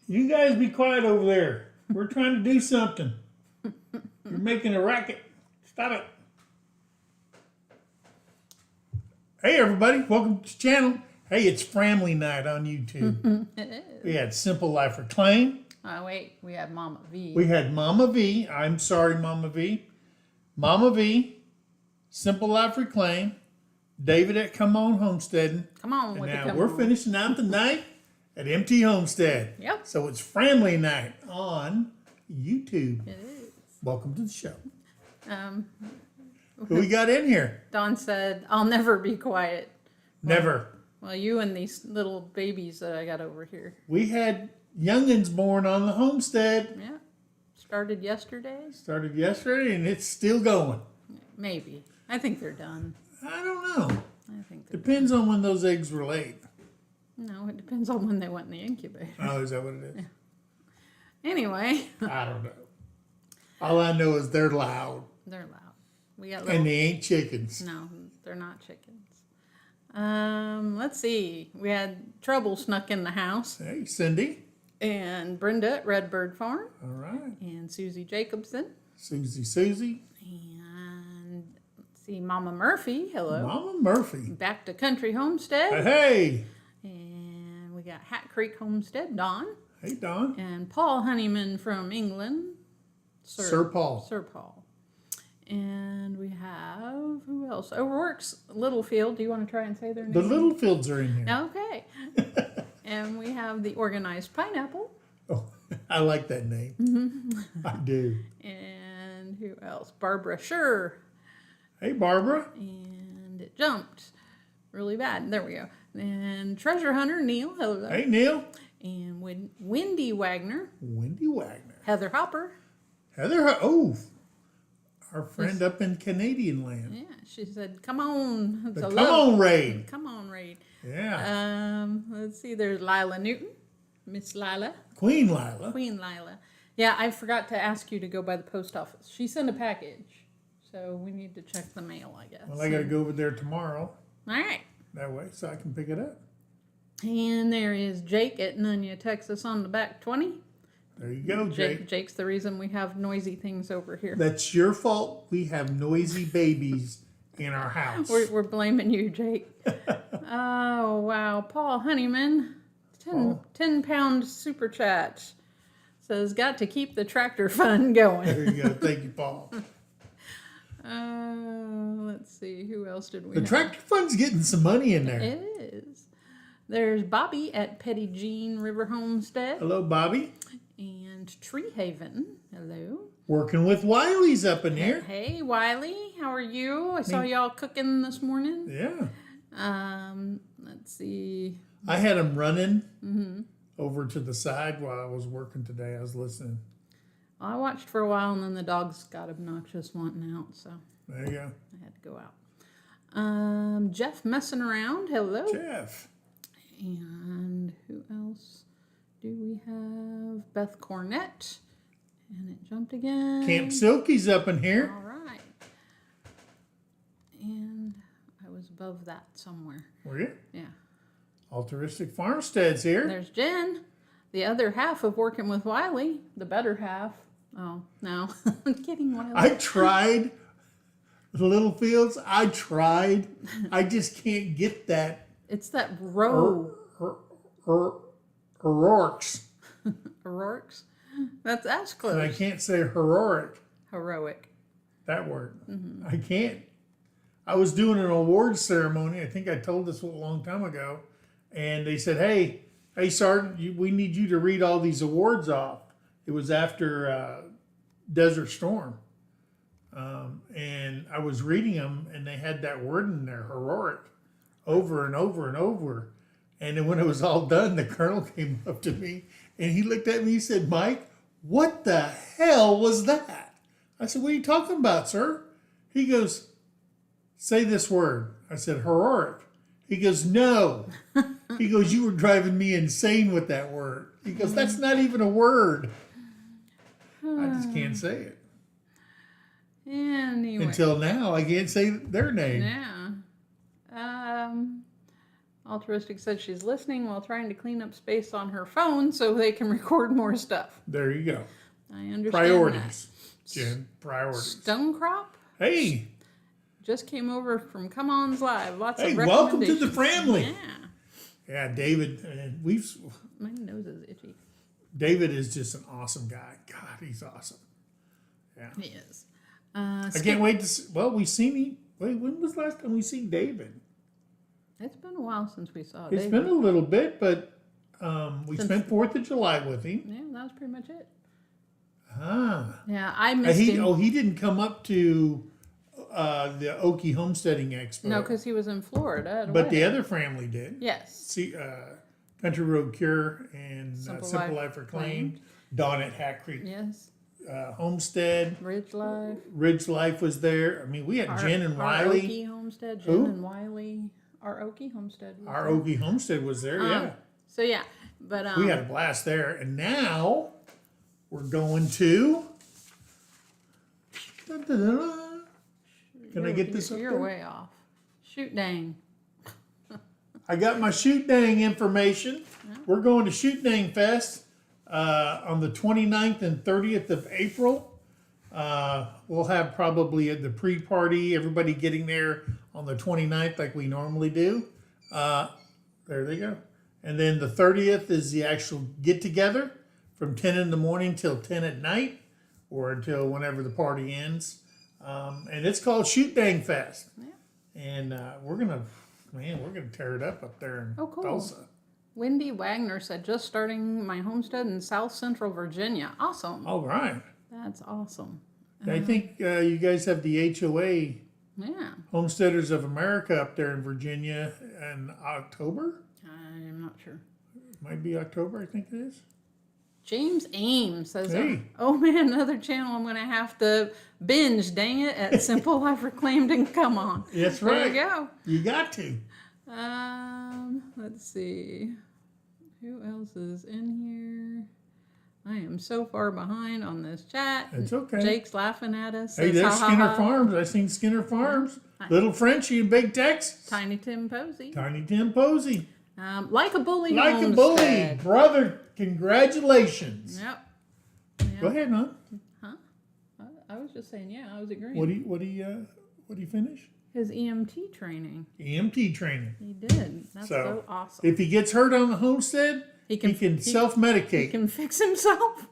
You guys be quiet over there. We're trying to do something. You're making a racket. Stop it. Hey, everybody. Welcome to the channel. Hey, it's family night on YouTube. It is. We had Simple Life Reclaim. Oh, wait. We had Mama V. We had Mama V. I'm sorry, Mama V. Mama V. Simple Life Reclaim. David at Come On Homesteading. Come on And with the now come we're on. finishing out the night at Empty Homestead. Yep. So it's family night on YouTube. It is. Welcome to the show. Who we got in here? Don said, I'll never be quiet. Never. Well, you and these little babies that I got over here. We had youngins born on the homestead. Yeah. Started yesterday? Started yesterday and it's still going. Maybe. I think they're done. I don't know. I think they're Depends on when those eggs were laid. No, it depends on when they went in the incubator. Oh, is that what it is? Anyway. I don't know. All I know is they're loud. They're loud. We got little... And they ain't chickens. No, they're not chickens. Let's see. We had trouble snuck in the house. Hey, Cindy. And Brenda at Redbird Farm. All right. And Susie Jacobson. Susie. And let's see, Mama Murphy. Hello. Mama Murphy. Back to Country Homestead. Hey. And we got Hat Creek Homestead, Don. Hey, Don. And Paul Honeyman from England. Sir Paul. Sir Paul. And we have, who else? O'Rourke's Littlefield. Do you want to try and say their name? The Littlefields are in here. Okay. And we have the Organized Pineapple. Oh, I like that name. I do. And who else? Barbara Sure. Hey, Barbara. And it jumped really bad. There we go. And Treasure Hunter Neil. Hello there. Hey, Neil. And Wendy Wagner. Wendy Wagner. Heather Hopper. Heather. Oh, our friend up in Canadian land. Yeah, she said, "Come on, it's The a Come On Raid. Come on, raid." Yeah. Let's see. There's Lila Newton, Miss Lila, Queen Lila. Queen Lila. Yeah, I forgot to ask you to go by the post office. She sent a package, so we need to check the mail, I guess. Well, I got to go over there tomorrow. All right. That way, so I can pick it up. And there is Jake at Nunya, Texas, on the back 20. There you go, Jake. Jake's the reason we have noisy things over here. That's your fault. We have noisy babies in our house. We're blaming you, Jake. Oh, wow. Paul Honeyman, 10-pound super chat. Says, got to keep the tractor fund going. There you go. Thank you, Paul. Let's see. Who else did we The have? tractor fund's getting some money in there. It is. There's Bobby at Petty Jean River Homestead. Hello, Bobby. And Tree Haven. Hello. Working with Wiley's up in here. Hey, Wiley. How are you? I saw y'all cooking this morning. Yeah. Let's see. I had him running over to the side while I was working today. I was listening. I watched for a while, and then the dogs got obnoxious wanting out, so There you go. I had to go out. Jeff messing around. Hello. Jeff. And who else do we have? Beth Cornett. And it jumped again. Camp Silky's up in here. All right. And I was above that somewhere. Were you? Yeah. Altruistic Farmstead's here. There's Jen. The other half of working with Wiley. The better half. Oh, no. I'm kidding, Wiley. I tried the Littlefields. I tried. I just can't get that. It's that row. Heroics. Heroics? That's close. And I can't say heroic. Heroic. That word. I can't. I was doing an awards ceremony. I think I told this a long time ago. And they said, hey, Sergeant, we need you to read all these awards off. It was after Desert Storm. And I was reading them, and they had that word in there, heroic, over and over and over. And then when it was all done, the colonel came up to me, and he looked at me, he said, Mike, what the hell was that? I said, what are you talking about, sir? He goes, say this word. I said, heroic. He goes, no. He goes, you were driving me insane with that word. He goes, that's not even a word. I just can't say it. Anyway. Until now, I can't say their name. Yeah. Altruistic said she's listening while trying to clean up space on her phone so they can record more stuff. There you go. I understand Priorities, Jen. Priorities. Stonecrop Hey. just came over from Come On's Live. Lots Hey, of welcome to the recommendations. family. Yeah. Yeah, David. My nose is itchy. David is just an awesome guy. God, he's awesome. Yeah. He is. I can't wait to see. Well, we seen him. Wait, when was the last time we seen David? It's been a while since we saw It's David. been a little bit, but we spent 4th of July with him. Yeah, that was pretty much it. Ah. Yeah, I missed him. He didn't come up to the Okie Homesteading Expo. No, because he was in Florida. At a But the wedding. other family did. Yes. See, Country Road Cure and Simple Simple Life Life Reclaimed. Dawn at Hat Creek. Yes. Homestead. Ridge Life. Ridge Life was there. I mean, we had Jen and Our Wiley. Okie Homestead. Jen Who? and Wiley. Our Okie Homestead. Was Our there. Okie Homestead was there, yeah. So yeah, but We had a blast there. And now we're going to. Da-da-da-da. Can I get this up You're there? way off. Shoot dang. I got my Shoot Dang information. Yeah. We're going to Shoot Dang Fest on the 29th and 30th of April. We'll have probably at the pre-party, everybody getting there on the 29th like we normally do. There they go. And then the 30th is the actual get-together from 10 in the morning till 10 at night or until whenever the party ends. And it's called Shoot Dang Fest. Yeah. And we're going to tear it up there in Tulsa. Wendy Wagner said, just starting my homestead in South Central Virginia. Awesome. All right. That's awesome. I think you guys have the HOA, Homesteaders of America, up there in Virginia in October. I'm not sure. Might be October, I think it is. James Ames says, Hey. oh man, another channel I'm going to have to binge, dang it, at Simple Life Reclaimed and Come On. That's right. There you go. You got to. Let's see. Who else is in here? I am so far behind on this chat. It's okay. Jake's laughing at us. Hey, Says, there's ha, ha, Skinner ha. Farms. I seen Skinner Farms. Little Frenchie in Big Texas. Tiny Tim Posey. Tiny Tim Posey. Like a bully. Like a bully. Brother, congratulations. Yep. Go ahead, huh? I was just saying, I was agreeing. What do you finish? His EMT training. EMT training. He did. That's so awesome. If he gets hurt on the homestead, he can self-medicate. He can fix himself.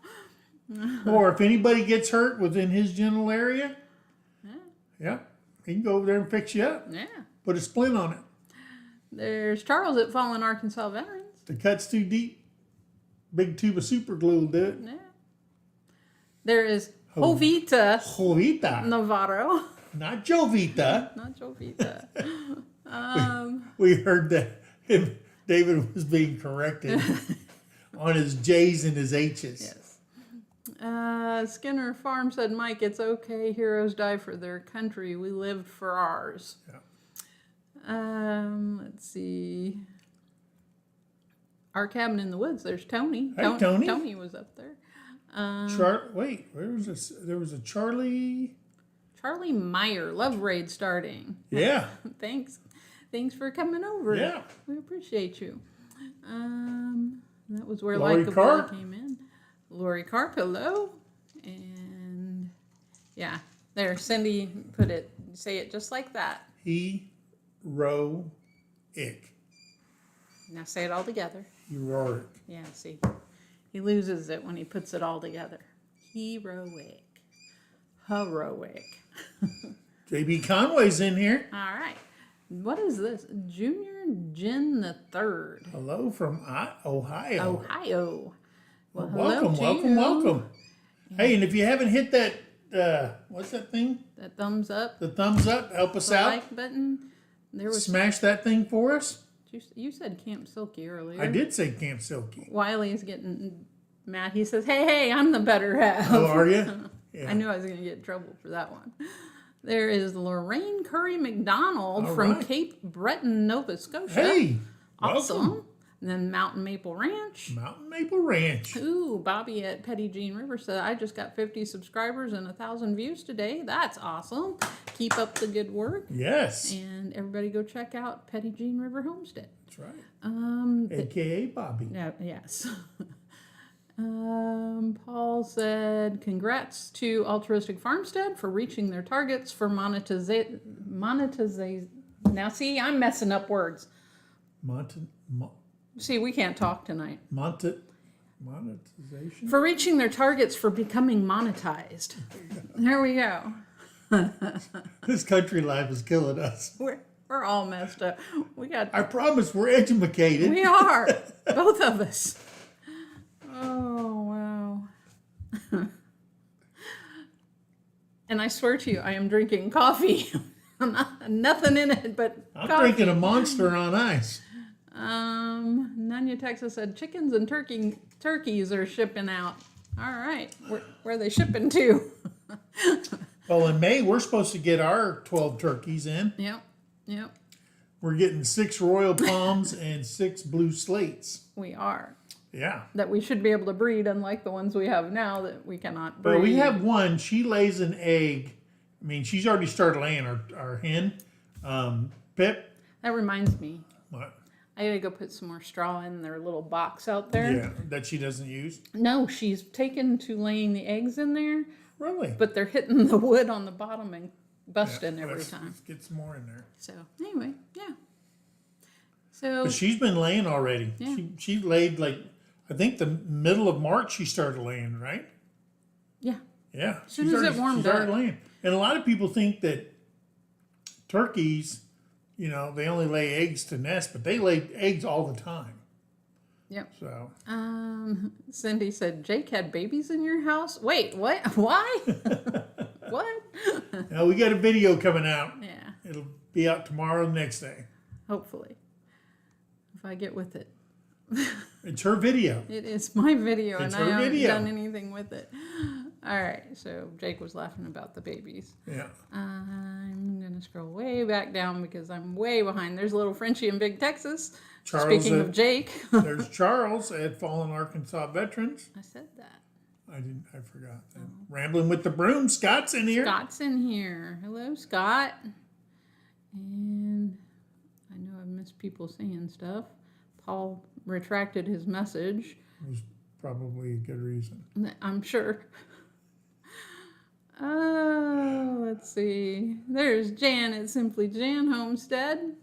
Or if anybody gets hurt within his general area, he can go over there and fix you up. Yeah. Put a splint on it. There's Charles at Fallen Arkansas Veterans. If the cut's too deep, big tube of super glue will do it. Yeah. There is Jovita Navarro. Not Jovita. Not Jovita. We heard that David was being corrected on his J's and his H's. Yes. Skinner Farm said, Mike, it's okay. Heroes die for their country. We lived for ours. Yeah. Let's see. Our Cabin in the Woods. There's Tony. Hey, Tony. Tony was up there. Wait, where was this? There was a Charlie. Charlie Meyer. Love Raid starting. Yeah. Thanks for coming over. Yeah. We appreciate you. That was where Lori Like a Carp. Bully came in. Lori Carp, hello. And there, Cindy put it, say it just like that. Heroic. Now say it all together. Heroic. Yeah, see. He loses it when he puts it all together. Heroic. JB Conway's in here. All right. What is this? Junior Jen the Third. Hello from Ohio. Ohio. Well, welcome. Hey, and if you haven't hit that, what's that thing? That thumbs up. The thumbs up. Help us The out. like button. There was. Smash that thing for us. You said Camp Silky earlier. I did say Camp Silky. Wiley's getting mad. He says, hey, I'm the better half. Oh, are you? Yeah. I knew I was going to get in trouble for that one. There is Lorraine Curry McDonald from right. Cape Breton, Nova Scotia. Hey, awesome. welcome. And then Mountain Maple Ranch. Mountain Maple Ranch. Ooh, Bobby at Petty Jean River said, I just got 50 subscribers and 1,000 views today. That's awesome. Keep up the good work. Yes. And everybody go check out Petty Jean River Homestead. That's right. AKA Bobby. Yes. Paul said, congrats to Altruistic Farmstead for reaching their targets for monetization. Now, see, I'm messing up words. See, we can't talk tonight. Monetization? For reaching their targets for becoming monetized. There we go. This country life is killing us. We're all messed up. I promise we're educated. We are. Both of us. Oh, wow. And I swear to you, I am drinking coffee. Nothing in it but I'm coffee. drinking a Monster on ice. Nanya, Texas said chickens and turkeys are shipping out. All right. Where are they shipping to? Well, in May, we're supposed to get our 12 turkeys in. Yep. We're getting 6 Royal Palms and 6 Blue Slates. We are. Yeah. That we should be able to breed, unlike the ones we have now that we cannot breed. But we have one. She lays an egg. I mean, she's already started laying our hen. Pip. That reminds me. What? I gotta go put some more straw in their little box out there. Yeah, that she doesn't use. No, she's taken to laying the eggs in there. Really? But they're hitting the wood on the bottom and busting every time. Let's get some more in there. So anyway, yeah. So But she's been laying already. Yeah. She laid I think the middle of March she started laying, right? Yeah. Yeah. As soon as it warmed up. Laying. And a lot of people think that turkeys, they only lay eggs to nest, but they lay eggs all the time. Yep. So. Cindy said, Jake had babies in your house? Wait, what? Why? What? Now we got a video coming out. Yeah. It'll be out tomorrow, next day. Hopefully. If I get with it. It's her video. It is my video, It's and her I haven't video. done anything with it. All right, so Jake was laughing about the babies. Yeah. I'm going to scroll way back down because I'm way behind. There's little Frenchie in Big Texas. Charles Speaking of Jake. There's Charles at Fallen Arkansas Veterans. I said that. I forgot that. Rambling with the Broom. Scott's in here. Scott's in here. Hello, Scott. And I know I've missed people saying stuff. Paul retracted his message. It was probably a good reason. I'm sure. Oh, let's see. There's Jan at Simply Jan Homestead.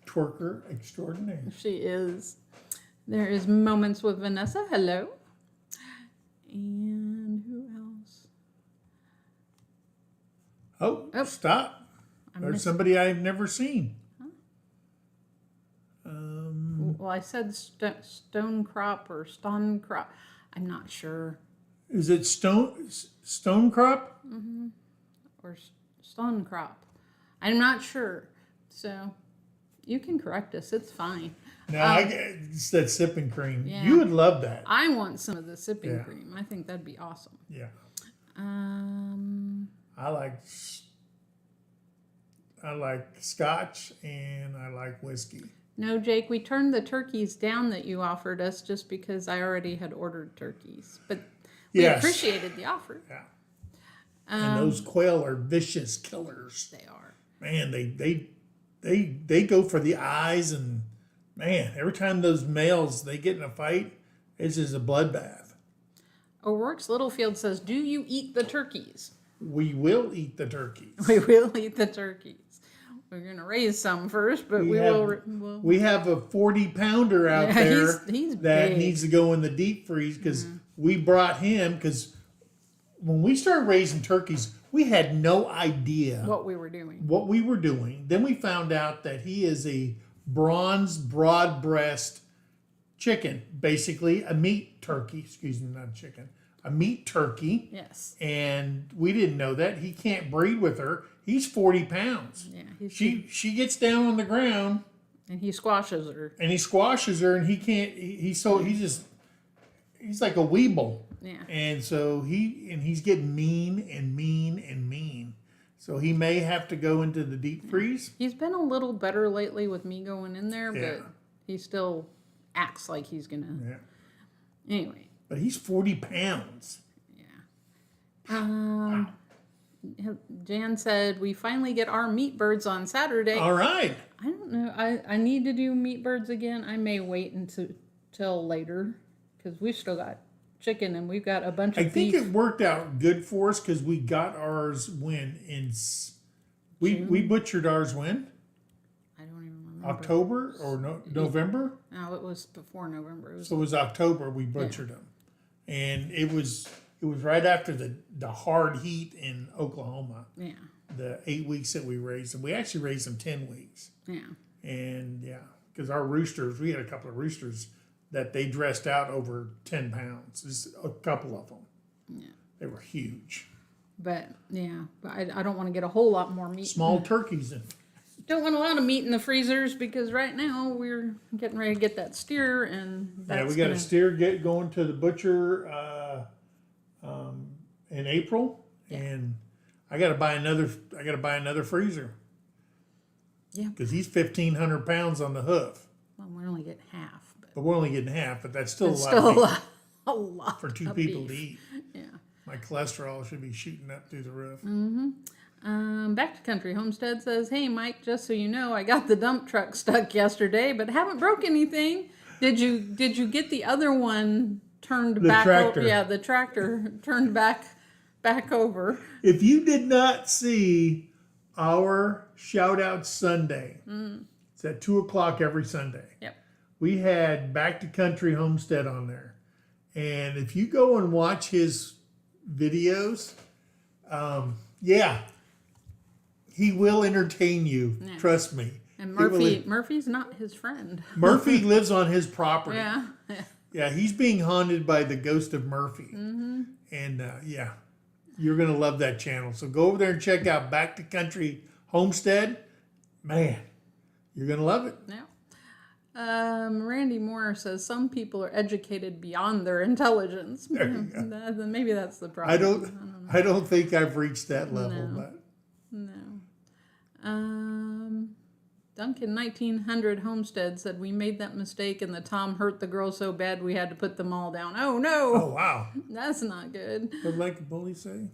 Twerker extraordinaire. She is. There is Moments with Vanessa. Hello. And who else? Oh. Stop. There's somebody I've never seen. Well, I said stone crop or stone crop. I'm not sure. Is it stone crop? Mm-hmm. Or stone crop. I'm not sure. So you can correct us. It's fine. No, it's that sipping cream. Yeah. You would love that. I want some of the sipping cream. I think that'd be awesome. Yeah. I like scotch and I like whiskey. No, Jake, we turned the turkeys down that you offered us just because I already had ordered turkeys. But we appreciated the offer. Yeah. And those quail are vicious killers. They are. Man, they go for the eyes, and man, every time those males they get in a fight, it's just a bloodbath. O'Rourke's Littlefield says, "Do you eat the turkeys?" We will eat the turkeys. We will eat the turkeys. We're going to raise some first, but we'll... We have a 40-pounder out there he's that big. needs to go in the deep freeze because we brought him because when we started raising turkeys, we had no idea what we were doing. Then we found out that he is a bronze broad breast chicken, basically a meat turkey. Excuse me, not a chicken. A meat turkey. Yes. And we didn't know that. He can't breed with her. He's 40 pounds. Yeah. She gets down on the ground. And he squashes her. And he squashes her, and he can't. He's like a weeble. Yeah. And so he's getting mean and mean and mean. So he may have to go into the deep freeze. He's been a little better lately with me going in there, but he's still acts like he's gonna. Yeah. Anyway. But he's 40 pounds. Wow. Jan said we finally get our meat birds on Saturday. All right. I don't know. I need to do meat birds again. I may wait until later because we've still got chicken and we've got a bunch of beef. I think it worked out good for us because we got ours when we butchered ours when? I don't even remember. October or November? No, it was before November. So it was October we butchered them. And it was right after the hard heat in Oklahoma. Yeah. The 8 weeks that we raised them. We actually raised them 10 weeks. Yeah. And because our roosters, we had a couple of roosters that they dressed out over 10 pounds. Just a couple of them. Yeah. They were huge. But I don't want to get a whole lot more meat. Small turkeys. Don't want a lot of meat in the freezers because right now we're getting ready to get that steer and that's we got a steer going to the butcher in April, and I got to buy another freezer. Yeah, because he's 1,500 pounds on the hoof. Well, we're only getting half, but we're only getting half. But that's still a lot for two people beef. to eat. Yeah, my cholesterol should be shooting up through the roof. Back to Country Homestead says, "Hey Mike, just so you know, I got the dump truck stuck yesterday, but haven't broke anything. Did you get the other one turned back? Tractor. The tractor turned back over. If you did not see our shout out Sunday, it's at 2:00 every Sunday. Yep. We had Back to Country Homestead on there, and if you go and watch his videos, he will entertain you. Yeah. Trust me. And Murphy's not his friend. Murphy lives on his property. Yeah. Yeah, he's being haunted by the ghost of Murphy. And you're going to love that channel. So go over there and check out Back to Country Homestead. Man, you're going to love it. Yeah. Randy Moore says some people are educated beyond their intelligence. Maybe that's the problem. I don't think I've reached that level. No. Duncan 1900 Homestead said we made that mistake and the Tom hurt the girl so bad we had to put them all down. Oh no! Oh wow! That's not good. What like a bully say?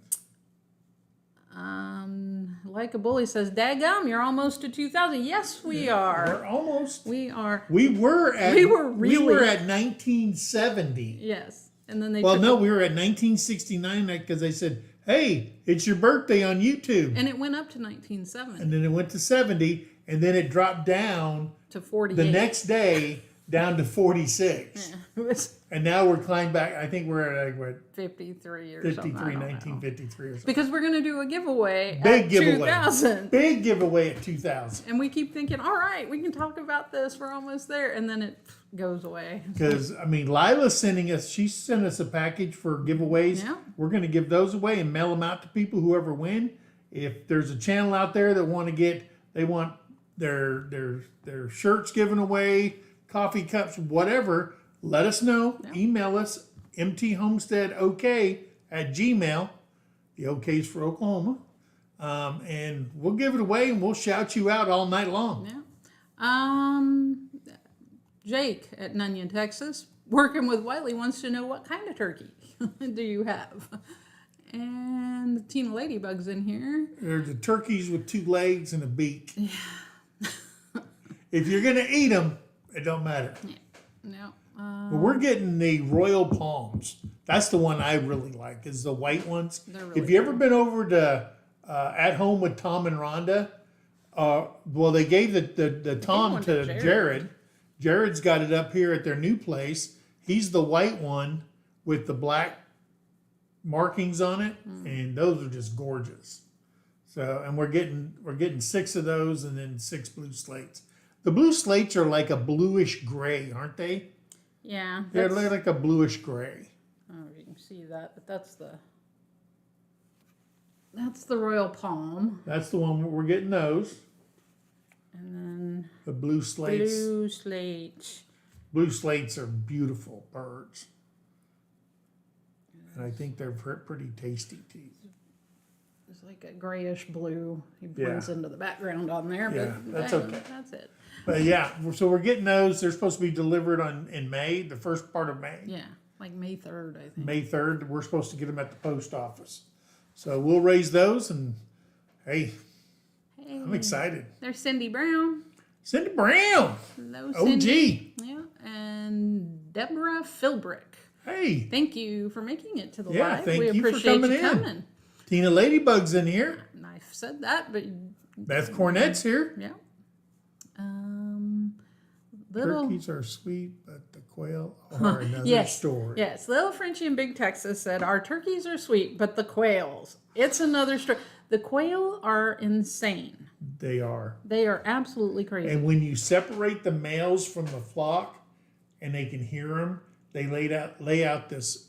Like a bully says, "Daggum, you're almost to 2,000." Yes, we are. We're almost. We are. We were at 1970. Yes, and then they. Well, no, we were at 1969 because they said, "Hey, it's your birthday on YouTube," and it went up to 1970, and then it went to 70. And then it dropped down to 48. The next day, down to 46. Yeah. And now we're climbing back. I think we're at 53 or 53, something. 1953 or something. Because we're going to do a giveaway Big at giveaway. 2,000. Big giveaway at 2,000. And we keep thinking, all right, we can talk about this. We're almost there. And then it goes away. Because, Lila's she sent us a package for giveaways. Yeah. We're going to give those away and mail them out to people, whoever win. If there's a channel out there that they want their shirts given away, coffee cups, whatever, let us know. Yeah. Email us, mthomesteadok@gmail. The OK's for Oklahoma. And we'll give it away and we'll shout you out all night long. Yeah. Jake at Nunyon, Texas, working with Wiley, wants to know what kind of turkey do you have? And Tina Ladybug's in here. There's the turkeys with 2 legs and a beak. Yeah. If you're going to eat them, it don't matter. Yeah. No. But we're getting the Royal Palms. That's the one I really like, is the white ones. Really if you ever been over to At Home with Tom and Rhonda, they gave the Tom to Jared. Jared's got it up here at their new place. He's the white one with the black markings on it, and those are just gorgeous. So, and we're getting 6 of those, and then 6 blue slates. The blue slates are like a bluish gray, aren't they? Yeah. They're like a bluish gray. I don't know if you can see that, but that's the Royal Palm. That's the one we're getting those. And then the blue slates. Blue slates. Blue slates are beautiful birds. And I think they're pretty tasty too. It's like a grayish blue. He blends into the background on there, Yeah, but that's okay. That's it. But yeah, so we're getting those. They're supposed to be delivered in May, the first part of May. Yeah, like May 3rd, I think. May 3rd. We're supposed to get them at the post office. So we'll raise those, and hey, I'm excited. There's Cindy Brown. Cindy Brown. Hello, OG. Cindy. Yeah, and Deborah Philbrick. Hey. Thank you for making it to the Yeah, live. thank We you for appreciate coming you in. coming. Tina Ladybug's in here. I said that, but Beth Cornett's here. yeah. Little Turkeys are sweet, but the quail are another yes, story. yes. Little Frenchie in Big Texas said, "Our turkeys are sweet, but the quails, it's another story. The quail are insane. They are. They are absolutely crazy. And when you separate the males from the flock, and they can hear them, they lay out this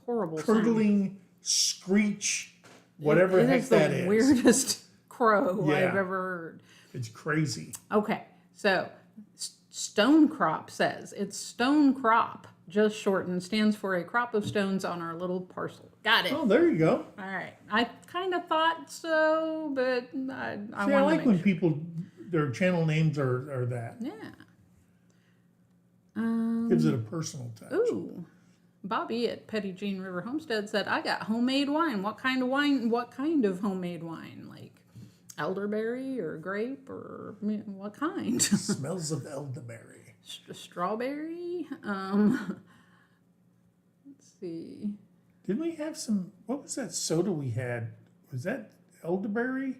Horrible sound. curdling screech, whatever the heck that is. The weirdest crow Yeah. I've ever heard. It's crazy. Okay, so Stone Crop says it's stone crop, just shortened, stands for a crop of stones on our little parcel. Got it. Oh, there you go. All right. I kind of thought so, but I See, I like when people, their channel names are that. Yeah. Gives it a personal touch. Ooh. Bobby at Petty Jean River Homestead said, I got homemade wine. What kind of wine? What kind of homemade wine? Like elderberry or grape or what kind? Smells of elderberry. Strawberry? Let's see. Didn't we have some, what was that soda we had? Was that elderberry?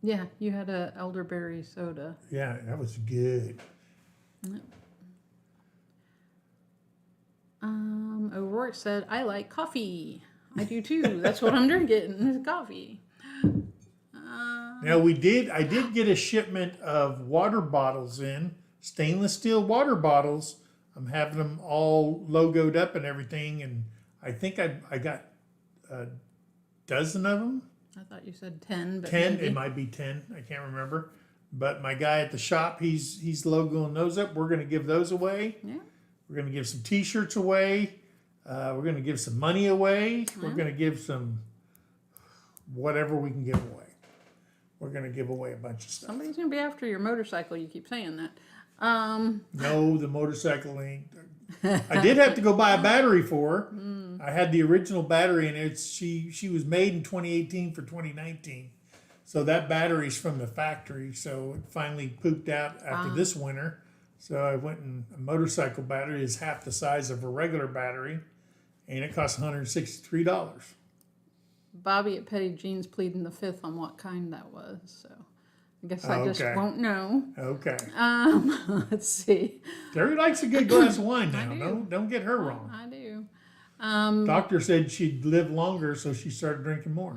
Yeah, you had a elderberry soda. Yeah, that was good. O'Rourke said, I like coffee. I do too. That's what I'm drinking is coffee. Now I did get a shipment of water bottles in, stainless steel water bottles. I'm having them all logoed up and everything, and I think I got a dozen of them. I thought you said 10, but 10, maybe. it might be 10, I can't remember. But my guy at the shop, he's logoing those up. We're going to give those away. Yeah. We're going to give some t-shirts away. We're going to give some money away. We're Yeah. going to give some whatever we can give away. We're going to give away a bunch of stuff. Somebody's going to be after your motorcycle. You keep saying that. No, the motorcycle ain't. I did have to go buy a battery for her. I had the original battery, and she was made in 2018 for 2019. So that battery's from the factory. So it finally pooped out after this winter. So I went and a motorcycle battery is half the size of a regular battery, and it costs $163. Bobby at Petty Jeans pleading the fifth on what kind that was. So I guess I just Okay. won't know. Okay. Let's see. Terry likes a good glass of wine now. do. Don't get her wrong. I do. Doctor said she'd live longer, so she started drinking more.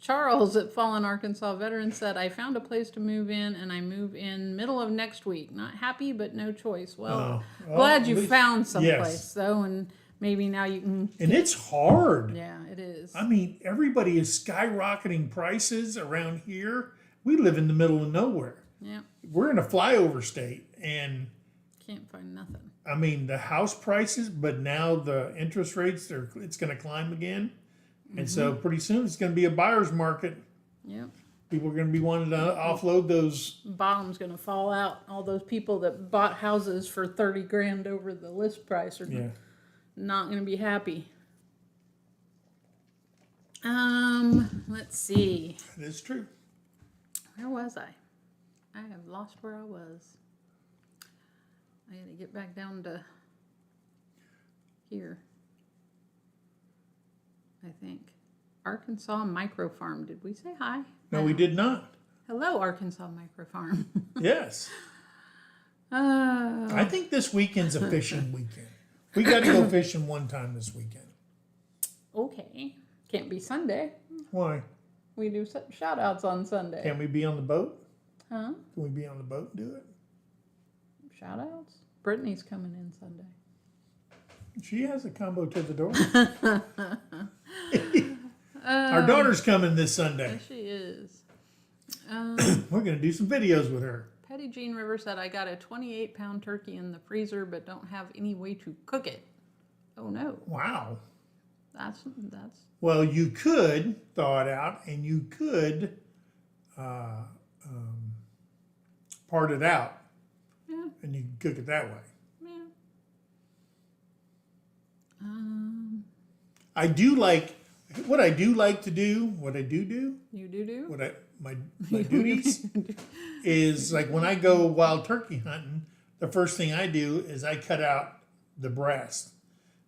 Charles at Fallen Arkansas Veteran said, I found a place to move in, and I move in middle of next week. Not happy, but no choice. Well, glad at you least- found someplace, yes. though, and maybe now you can... And it's hard. Yeah, it is. I mean, everybody is skyrocketing prices around here. We live in the middle of nowhere. Yeah, We're in a flyover state, and can't find nothing. I mean the house prices, but now the interest rates it's going to climb again, and so pretty soon it's going to be a buyer's market. Yep. People are going to be wanting to offload those. Bottom's going to fall out. All those people that bought houses for $30,000 over the list price are Yeah, not going to be happy. Let's see. that is true. Where was I? I have lost where I was. I got to get back down to here. I think. Arkansas Micro Farm. Did we say hi? No, we did not. Hello, Arkansas Micro Farm. Yes, uh, I think this weekend's a fishing weekend. We got to go fishing one time this weekend. okay. Can't be Sunday. Why? We do shout outs on Sunday. Can we be on the boat? Huh? Can we be on the boat and do it? Shout outs? Brittany's coming in Sunday. She has a combo to the door. Our daughter's coming this Sunday. Yes, she is. We're going to do some videos with her. Petty Jean River said, I got a 28-pound turkey in the freezer, but don't have any way to cook it. Oh, no. Wow. That's Well, you could thaw it out, and you could part it out, yeah. and you can cook it that way. Yeah. I do like what I do like to do. What I do, You do? what my duties is like when I go wild turkey hunting. The first thing I do is I cut out the breast,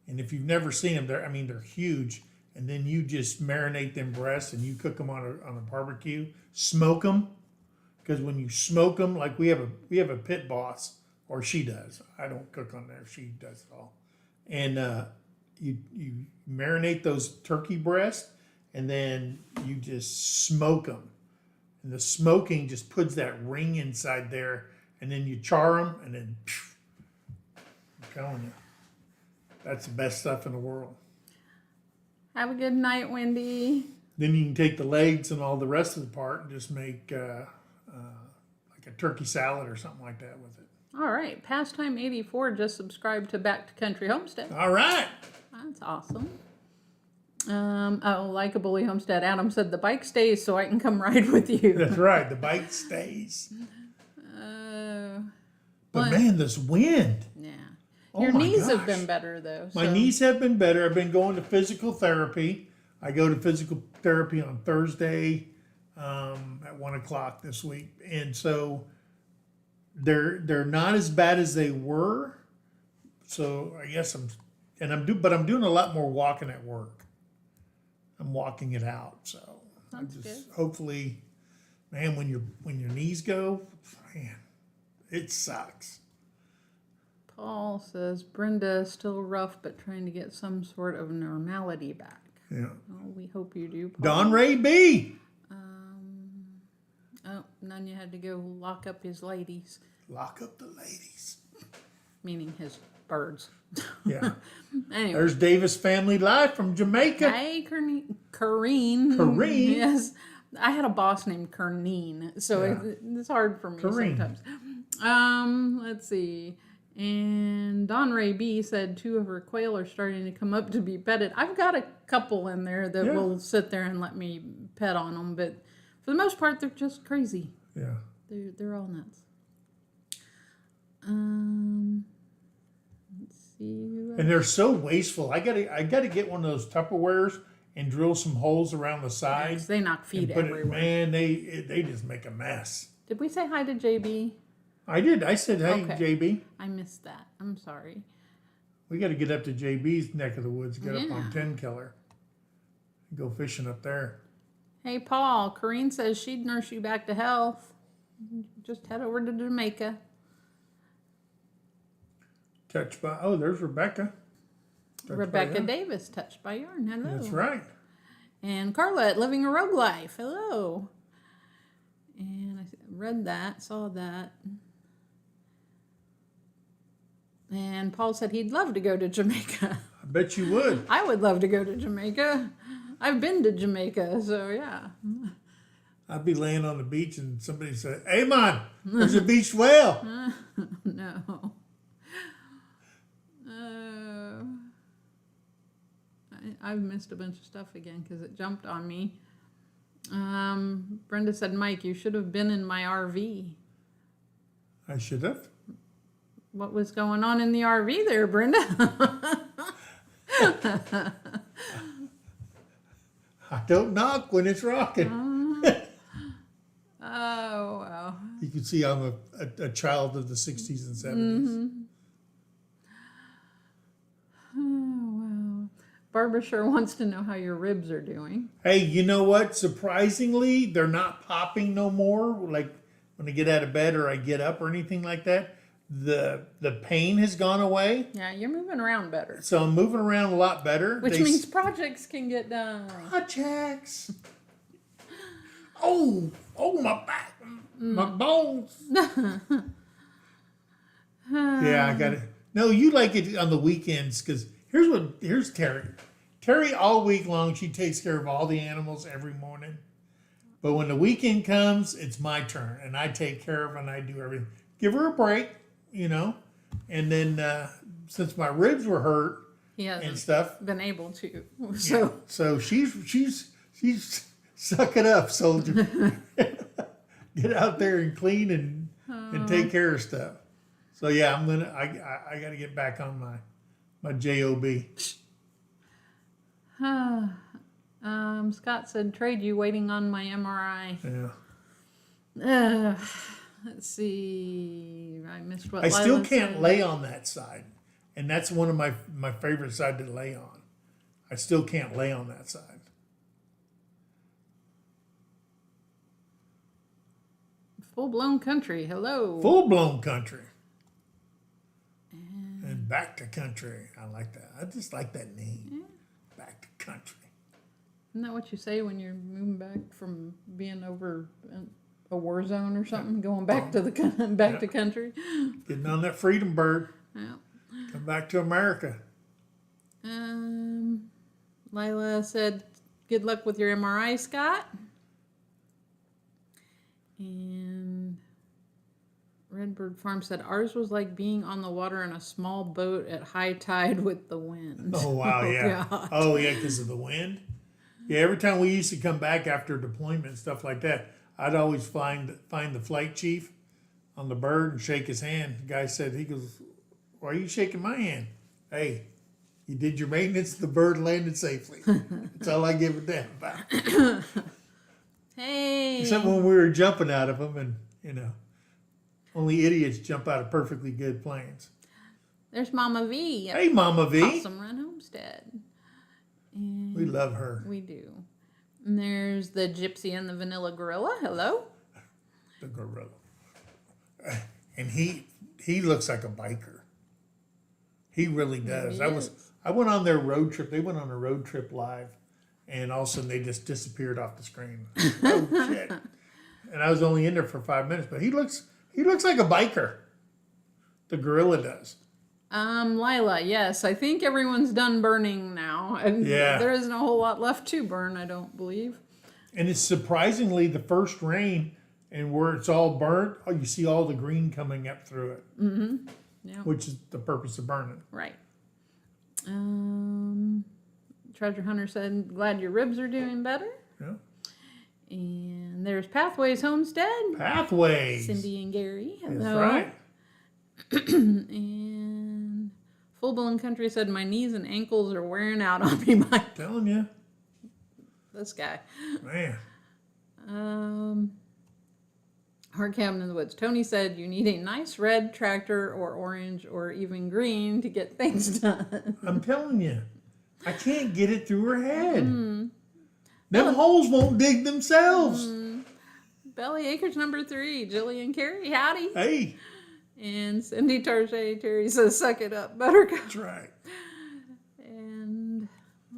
and if you've never seen them, they're huge. And then you just marinate them breasts, and you cook them on a barbecue. Smoke them, because when you smoke them, like we have a pit boss, or she does. I don't cook on there; she does it all. And you marinate those turkey breasts, and then you just smoke them. And the smoking just puts that ring inside there, and then you char them, and then I'm telling you, that's the best stuff in the world. Have a good night, Wendy. Then you can take the legs and all the rest of the part and just make like a turkey salad or something like that with it. All right. Pastime 84 just subscribed to Back to Country Homestead. All right. That's awesome. Like a bully Homestead. Adam said the bike stays so I can come ride with you. That's right. The bike stays. But well, man, this wind. Yeah. Oh Your my knees have gosh. been better, though. My so- knees have been better. I've been going to physical therapy. I go to physical therapy on Thursday at 1:00 this week, and so they're not as bad as they were. So I guess I'm doing a lot more walking at work. I'm walking it out. So That's good. hopefully, man, when your knees go, man, it sucks. Paul says Brenda is still rough, but trying to get some sort of normality back. Yeah. Oh, we hope you do, Paul. Don Ray B. Oh, Nanya had to go lock up his ladies, Lock up the ladies. meaning his birds. Yeah. Anyway. There's Davis Family Life from Jamaica. Hey, Kareen. Kareen? Yes. I had a boss named Kareen, so Yeah. it's hard for me Kareen. sometimes. Let's see. And Don Ray B said 2 of her quail are starting to come up to be petted. I've got a couple in there that Yeah. will sit there and let me pet on them, but for the most part, they're just crazy. Yeah. They're all nuts. Let's see. And they're so wasteful. I gotta get one of those Tupperwares and drill some holes around the sides. They knock feet and put everywhere. man, they just make a mess. Did we say hi to JB? I did. I said, hey, Okay. JB. I missed that. I'm sorry. We got to get up to JB's neck of the woods, get up Yeah. on 10 Killer. Go fishing up there. Hey, Paul. Kareen says she'd nurse you back to health. Just head over to Jamaica. Touched by, there's Rebecca. Touched by Rebecca them. Davis, Touched by Yarn. Hello. That's right. And Carla at Living a Rogue Life. Hello. And I read that, saw that. And Paul said he'd love to go to Jamaica. I bet you would. I would love to go to Jamaica. I've been to Jamaica, so yeah. I'd be laying on the beach and somebody said, hey, man, there's a beached whale. No. I've missed a bunch of stuff again because it jumped on me. Brenda said, Mike, you should have been in my RV. I should have. What was going on in the RV there, Brenda? I don't knock when it's rocking. Oh, wow. You can see I'm a child of the 60s and 70s. Oh, wow. Barbara sure wants to know how your ribs are doing. Hey, you know what? Surprisingly, they're not popping no more. Like when I get out of bed or I get up or anything like that. The pain has gone away. Yeah, you're moving around better. So I'm moving around a lot better. Which means projects can get done. Projects. Oh, my back. My bones. Yeah, I got it. No, you like it on the weekends because here's Terry. Terry all week long, she takes care of all the animals every morning. But when the weekend comes, it's my turn and I take care of and I do everything. Give her a break, you know. And then since my ribs were hurt, he hasn't and stuff. been able to. Yeah. So So she's suck it up, soldier. Get out there and clean and take care of stuff. So yeah, I got to get back on my job. Scott said, trade you waiting on my MRI. Yeah. Let's see. I missed what I still Lila can't said. lay on that side, and that's one of my favorite side to lay on. I still can't lay on that side. Full blown country. Hello. Full blown country. And back to country. I like that. I just like that name. Yeah. Back to country. Isn't that what you say when you're moving back from being over a war zone or something, going back to the to country? Getting on that freedom bird. Yeah. Come back to America. Lila said, good luck with your MRI, Scott. And Redbird Farm said, ours was like being on the water in a small boat at high tide with the wind. Oh, wow, yeah. God. Oh, yeah, because of the wind. Yeah, every time we used to come back after deployment and stuff like that, I'd always find the flight chief on the bird and shake his hand. The guy said, he goes, why are you shaking my hand? Hey, you did your maintenance, the bird landed safely. That's all I give a damn about. Hey. Except when we were jumping out of them, and only idiots jump out of perfectly good planes. There's Mama V. Hey, Mama V. Awesome Run Homestead. And We love her. we do. And there's the Gypsy and the Vanilla Gorilla. Hello. The gorilla. And he looks like a biker. He really does. He is. I went on their road trip. They went on a road trip live, and all of a sudden they just disappeared off the screen. Oh shit! And I was only in there for 5 minutes, but he looks like a biker. The gorilla does. Lila, yes, I think everyone's done burning now. And Yeah. there isn't a whole lot left to burn, I don't believe. And it's surprisingly the first rain, and where it's all burnt, you see all the green coming up through it. Mm-hmm. Yeah. Which is the purpose of burning. Right. Treasure Hunter said, glad your ribs are doing better. Yeah. And there's Pathways Homestead. Pathways. Cindy and Gary. Hello. That's right. And Full Blown Country said, my knees and ankles are wearing out on me, Mike. Telling you. This guy. Man. Hard Cabin in the Woods. Tony said, you need a nice red tractor or orange or even green to get things done. I'm telling you. I can't get it through her head. Them holes won't dig themselves. Belly Acres number 3. Jillian Carey. Howdy. Hey. And Cindy Tarjay Terry says, suck it up, Buttercup. That's right. And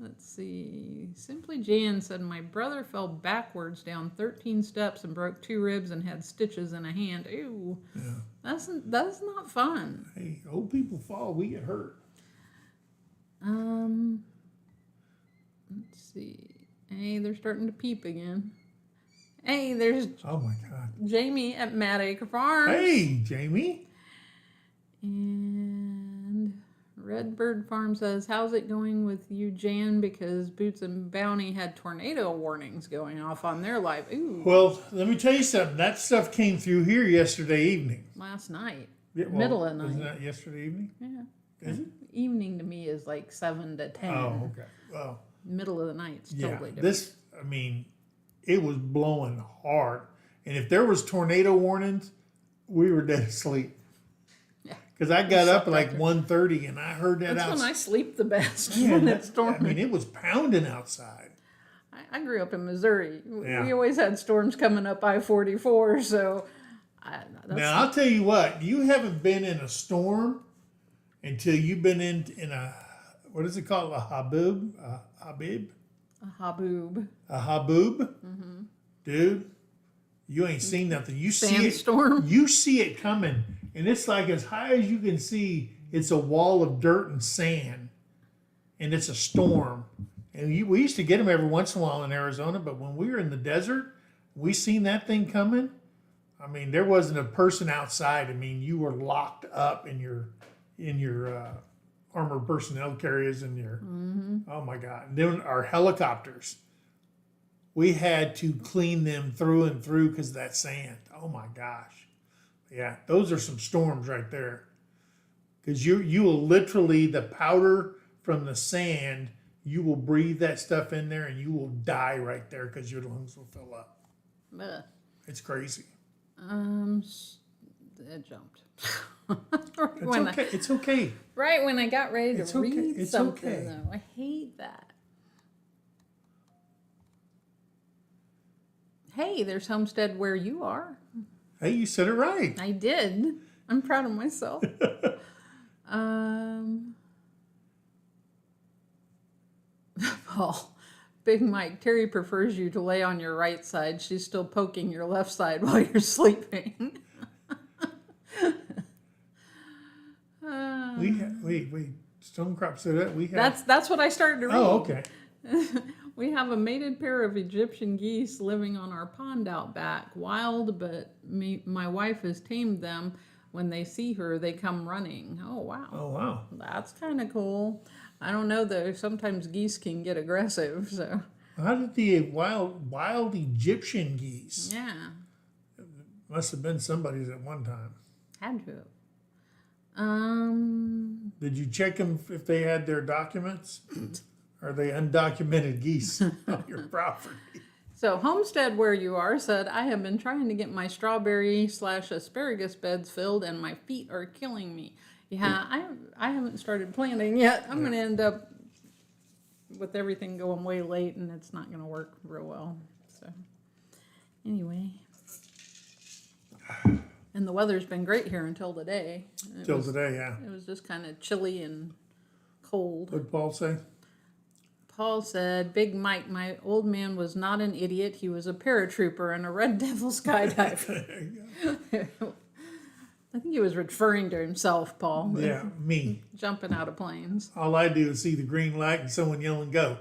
let's see. Simply Jan said, my brother fell backwards down 13 steps and broke 2 ribs and had stitches in a hand. Ew. Yeah. That's not fun. Hey, old people fall. We get hurt. Let's see. Hey, they're starting to peep again. Hey, there's Oh, my God. Jamie at Mad Acre Farms. Hey, Jamie. And Redbird Farm says, how's it going with you, Jan? Because Boots and Bounty had tornado warnings going off on their live. Ooh, Well, let me tell you something. That stuff came through here yesterday evening. last night. Yeah, well, Middle of the Wasn't night. that yesterday evening? Yeah. Is it? Evening to me is like 7 to 10. Oh, okay. Well, Middle of the night is yeah. totally different. It was blowing hard. And if there was tornado warnings, we were dead asleep. Yeah. Because I got up at like 1:30 and I heard that That's when I sleep the best. Yeah, when it's storming. it was pounding outside. I grew up in Missouri. Yeah. We always had storms coming up I-44, so Now, I'll tell you what, you haven't been in a storm until you've been in a, what is it called, a haboob? A habib? a haboob. A haboob? Mm-hmm. Dude, you ain't seen nothing. You see it. Sandstorm? You see it coming, and it's like as high as you can see, it's a wall of dirt and sand, and it's a storm. And we used to get them every once in a while in Arizona, but when we were in the desert, we seen that thing coming. I mean, there wasn't a person outside. I mean, you were locked up in your armored personnel carriers and your, oh my God. And then our helicopters, we had to clean them through and through because of that sand. Oh my gosh. Yeah, those are some storms right there. Because you will literally, the powder from the sand, you will breathe that stuff in there and you will die right there because your lungs will fill up. Ugh. It's crazy. It jumped. It's okay. Right when I got ready to read It's something, okay. though. I hate that. Hey, there's Homestead where you are. Hey, you said it right. I did. I'm proud of myself. Paul, Big Mike, Terry prefers you to lay on your right side. She's still poking your left side while you're sleeping. We Stonecrop said that we have. That's what I started to read. Oh, okay. We have a mated pair of Egyptian geese living on our pond out back. Wild, but my wife has tamed them. When they see her, they come running. Oh, wow. Oh, wow. That's kind of cool. I don't know, though. Sometimes geese can get aggressive, so. How did the wild Egyptian geese? Yeah. Must have been somebody's at one time. Had to. Did you check them if they had their documents? Are they undocumented geese on your property? So Homestead where you are said, I have been trying to get my strawberry/asparagus beds filled and my feet are killing me. Yeah, I haven't started planting yet. I'm going to end up with everything going way late and it's not going to work real well. So anyway. And the weather's been great here until today. Today, yeah. It was just kind of chilly and cold. What did Paul say? Paul said, Big Mike, my old man was not an idiot. He was a paratrooper and a Red Devil skydiver. I think he was referring to himself, Paul. Yeah, me. Jumping out of planes. All I do is see the green light and someone yelling, go.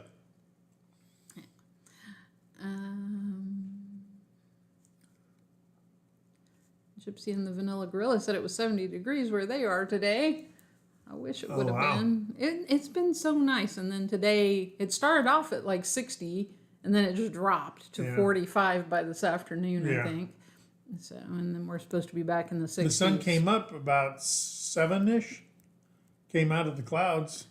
Gypsy and the Vanilla Gorilla said it was 70 degrees where they are today. I wish it would have been. It's been so nice. And then today, it started off at like 60, and then it just dropped to 45 by this afternoon, I think. So, and then we're supposed to be back in the 60s. The sun came up about 7-ish. Came out of the clouds.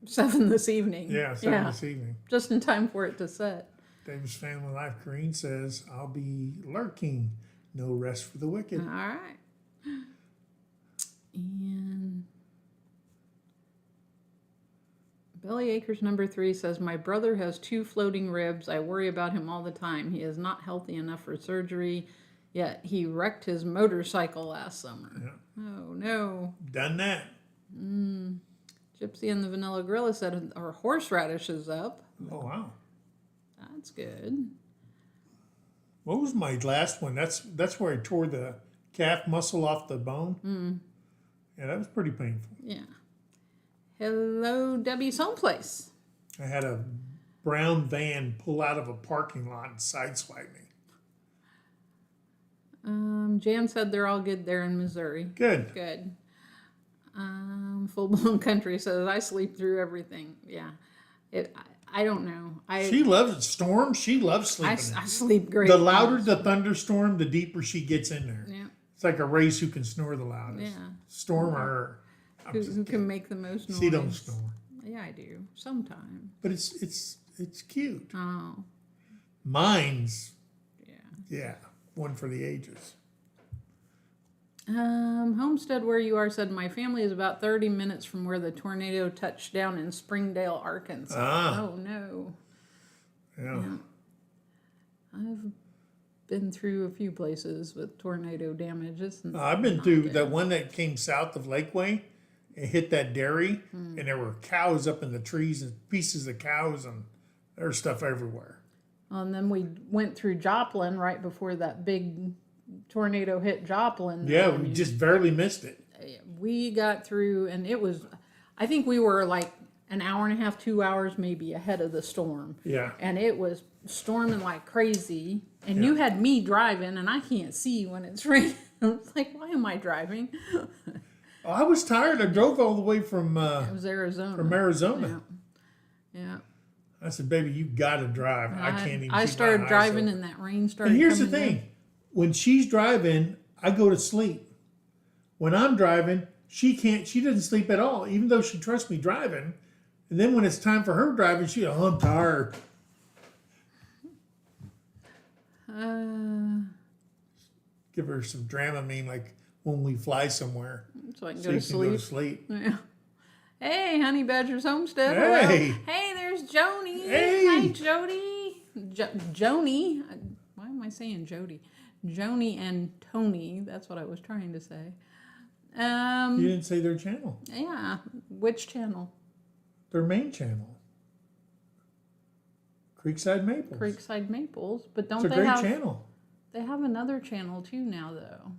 7 this evening. Yeah, 7 this evening. Just in time for it to set. David's Family Life Green says, I'll be lurking. No rest for the wicked. All right. And Belly Acres number 3 says, my brother has 2 floating ribs. I worry about him all the time. He is not healthy enough for surgery, yet he wrecked his motorcycle last summer. Yeah. Oh, no. Done that. Gypsy and the Vanilla Gorilla said our horseradish is up. Oh, wow. That's good. What was my last one? That's where I tore the calf muscle off the bone. Yeah, that was pretty painful. Yeah. Hello, Debbie's home place. I had a brown van pull out of a parking lot and sideswipe me. Jan said they're all good there in Missouri. Good. Good. Full Blown Country says I sleep through everything. Yeah. I don't know. She loves it. Storm. She loves sleeping. I sleep great. The louder the thunderstorm, the deeper she gets in there. Yeah. It's like a race who can snore the loudest. Yeah. Storm or her. Who can make the most noise? She don't snore. Yeah, I do. Sometimes. But it's cute. Oh. Mine's. Yeah. Yeah. One for the ages. Homestead where you are said my family is about 30 minutes from where the tornado touched down in Springdale, Arkansas. Oh no. Yeah. I've been through a few places with tornado damages. I've been through that one that came south of Lakeway. It hit that dairy, and there were cows up in the trees and pieces of cows, and there's stuff everywhere. And then we went through Joplin right before that big tornado hit Joplin. Yeah, we just barely missed it. We got through, and it was, I think we were like an hour and a half, 2 hours maybe ahead of the storm. Yeah. And it was storming like crazy. And you had me driving, and I can't see when it's raining. I was like, why am I driving? Oh, I was tired. I drove all the way from It was Arizona. Arizona. Yeah. I said, baby, you got to drive. I can't even. I keep started my eyes driving open. and that rain started And here's the coming thing. down. When she's driving, I go to sleep. When I'm driving, she doesn't sleep at all, even though she trusts me driving. And then when it's time for her driving, I'm tired. Give her some Dramamine, like when we fly somewhere. So I can So go you to can go to sleep. sleep. Yeah. Hey, Honey Badger's Homestead. Hey. Hello. Hey, there's Joni. Hey. Hi, Jody. Joni. Why am I saying Jody? Joni and Tony. That's what I was trying to say. You didn't say their channel. Yeah. Which channel? Their main channel. Creekside Maples. Creekside Maples. But don't It's a they great have... channel. They have another channel too now, though.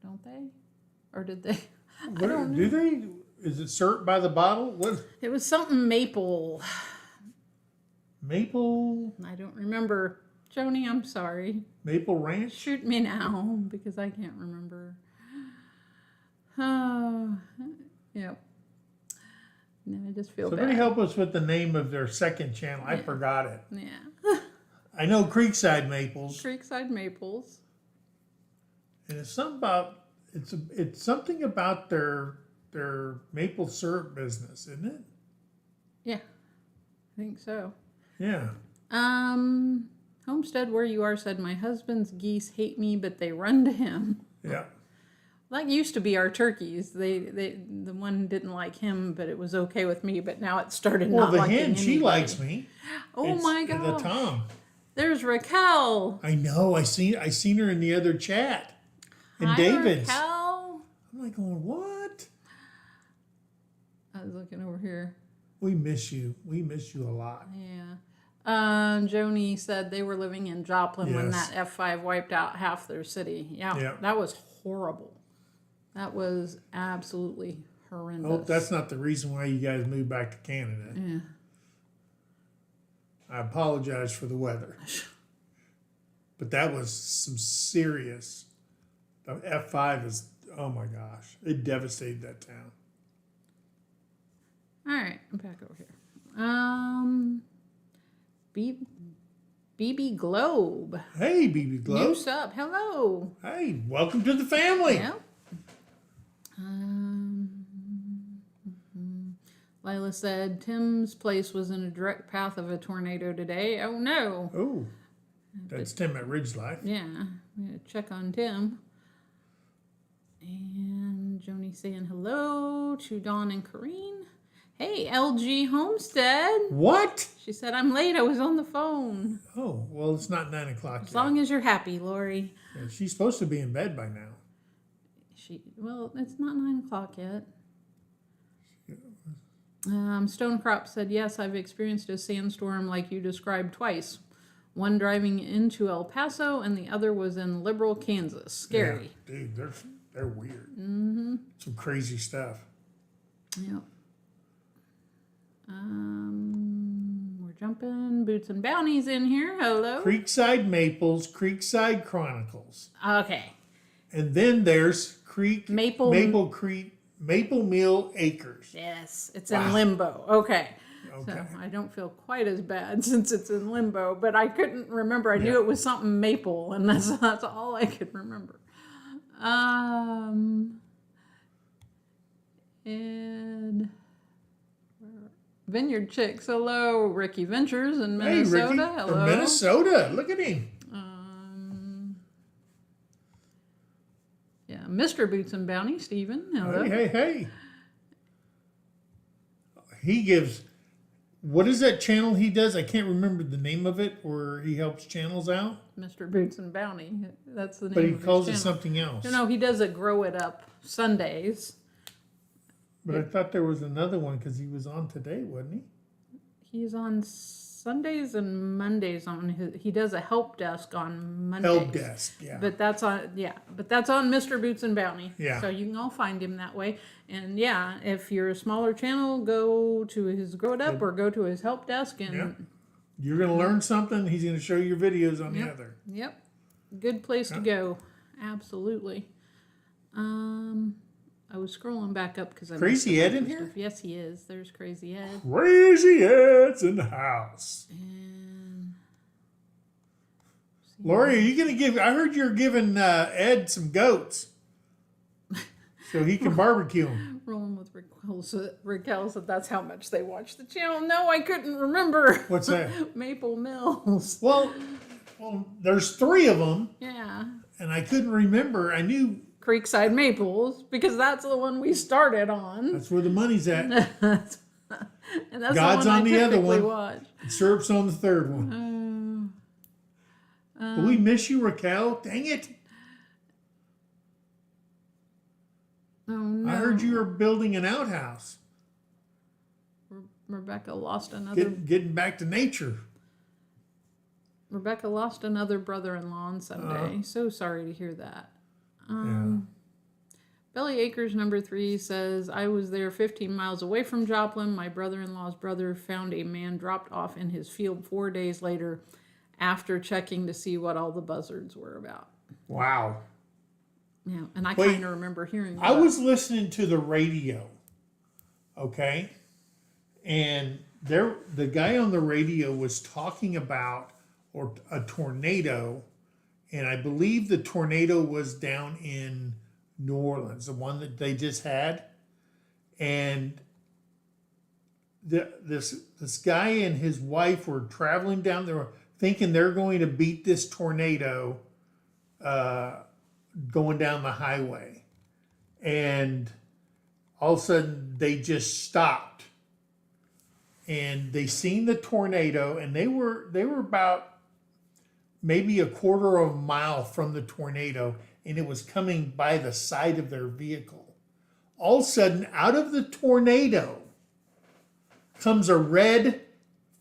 Don't they? Or did they? I don't know. Do they? Is it Syrup by the Bottle? What? It was something maple. Maple I don't remember. Joni, I'm sorry. Maple Ranch? Shoot me now because I can't remember. Oh, yep. No, I just feel Somebody bad. help us with the name of their second channel. I forgot it. Yeah. I know Creekside Maples, Creekside Maples. and it's something about it's something about their maple syrup business, isn't it? Yeah, I think so. Yeah. Homestead, where you are, said my husband's geese hate me, but they run to him. Yeah. That used to be our turkeys. The one didn't like him, but it was okay with me. But now it started Well, not the liking hen, she anybody. likes me. Oh my The god! Tom. There's Raquel. I know. I seen her in the other chat. And Hi, David's. Raquel. I'm like going, what? I was looking over here. We miss you. We miss you a lot. Yeah. Joni said they were living in Joplin when Yes. that F5 wiped out half their city. Yeah. That was horrible. That was absolutely horrendous. I hope that's not the reason why you guys moved back to Canada. Yeah. I apologize for the weather. But that was some serious. The F5 is, oh my gosh, it devastated that town. All right, I'm back over here. BB Globe. Hey, BB Glow. New sub. Hello. Hey, welcome to the family. Yep. Lila said Tim's place was in a direct path of a tornado today. Oh no. Oh, that's Tim at Ridge Life. Yeah, we gotta check on Tim. And Joni saying hello to Dawn and Corrine. Hey, LG Homestead. What? She said, I'm late. I was on the phone. Oh, well, it's not 9 o'clock As yet. long as you're happy, Lori. Yeah, she's supposed to be in bed by now. Well, it's not 9 o'clock yet. Stonecrop said, yes, I've experienced a sandstorm like you described twice. One driving into El Paso and the other was in Liberal, Kansas. Scary. Yeah, dude, they're weird. Mm-hmm. Some crazy stuff. Yep. We're jumping. Boots and Bounties in here. Hello. Creekside Maples, Creekside Chronicles. Okay. And then there's Maple Mill Acres. Yes, it's in limbo. Okay. Okay. So I don't feel quite as bad since it's in limbo, but I couldn't remember. I knew it was something maple, and that's all I could remember. And Vineyard Chicks. Hello, Ricky Ventures in Minnesota. Hey, Ricky, hello. from Minnesota. Look at him. Yeah, Mr. Boots and Bounty, Stephen. Hello. Hey. He gives, what is that channel he does? I can't remember the name of it, where he helps channels out. Mr. Boots and Bounty. That's the name But he of his calls it channel. something else. No, he does a Grow It Up Sundays. But I thought there was another one because he was on today, wasn't he? He's on Sundays and Mondays he does a help desk on Mondays. Help desk, yeah. But that's on Mr. Boots and Bounty. Yeah. So you can all find him that way. And yeah, if you're a smaller channel, go to his Grow It Up or go to his help desk and Yep. You're going to learn something. He's going to show you your videos on the other. Yep. Good place to go. Absolutely. I was scrolling back up because I Crazy missed a Ed bunch in of here? stuff. Yes, he is. There's Crazy Ed. Crazy Ed's in the house. And Lori, are you going to give... I heard you're giving Ed some goats so he can barbecue them. rolling with Raquel said that's how much they watch the channel. No, I couldn't remember. What's that? Maple Mills. Well, there's 3 of them, Yeah. and I couldn't remember. I knew Creekside Maples, because that's the one we started on. that's where the money's at. And that's God's the one on I the other typically one. watch. And syrup's on the 3rd one. But we miss you, Raquel. Dang it. Oh, no. I heard you were building an outhouse. Rebecca lost another. Getting back to nature. Rebecca lost another brother-in-law on Sunday. So sorry to hear that. Yeah. Belly Acres number 3 says, I was there 15 miles away from Joplin. My brother-in-law's brother found a man dropped off in his field 4 days later after checking to see what all the buzzards were about. Wow. Yeah, and I kind of remember hearing that. I was listening to the radio, okay? And the guy on the radio was talking about a tornado, and I believe the tornado was down in New Orleans, the one that they just had. And this guy and his wife were traveling down there thinking they're going to beat this tornado going down the highway. And all of a sudden they just stopped. And they seen the tornado, and they were about maybe a quarter of a mile from the tornado, and it was coming by the side of their vehicle. All of a sudden, out of the tornado comes a red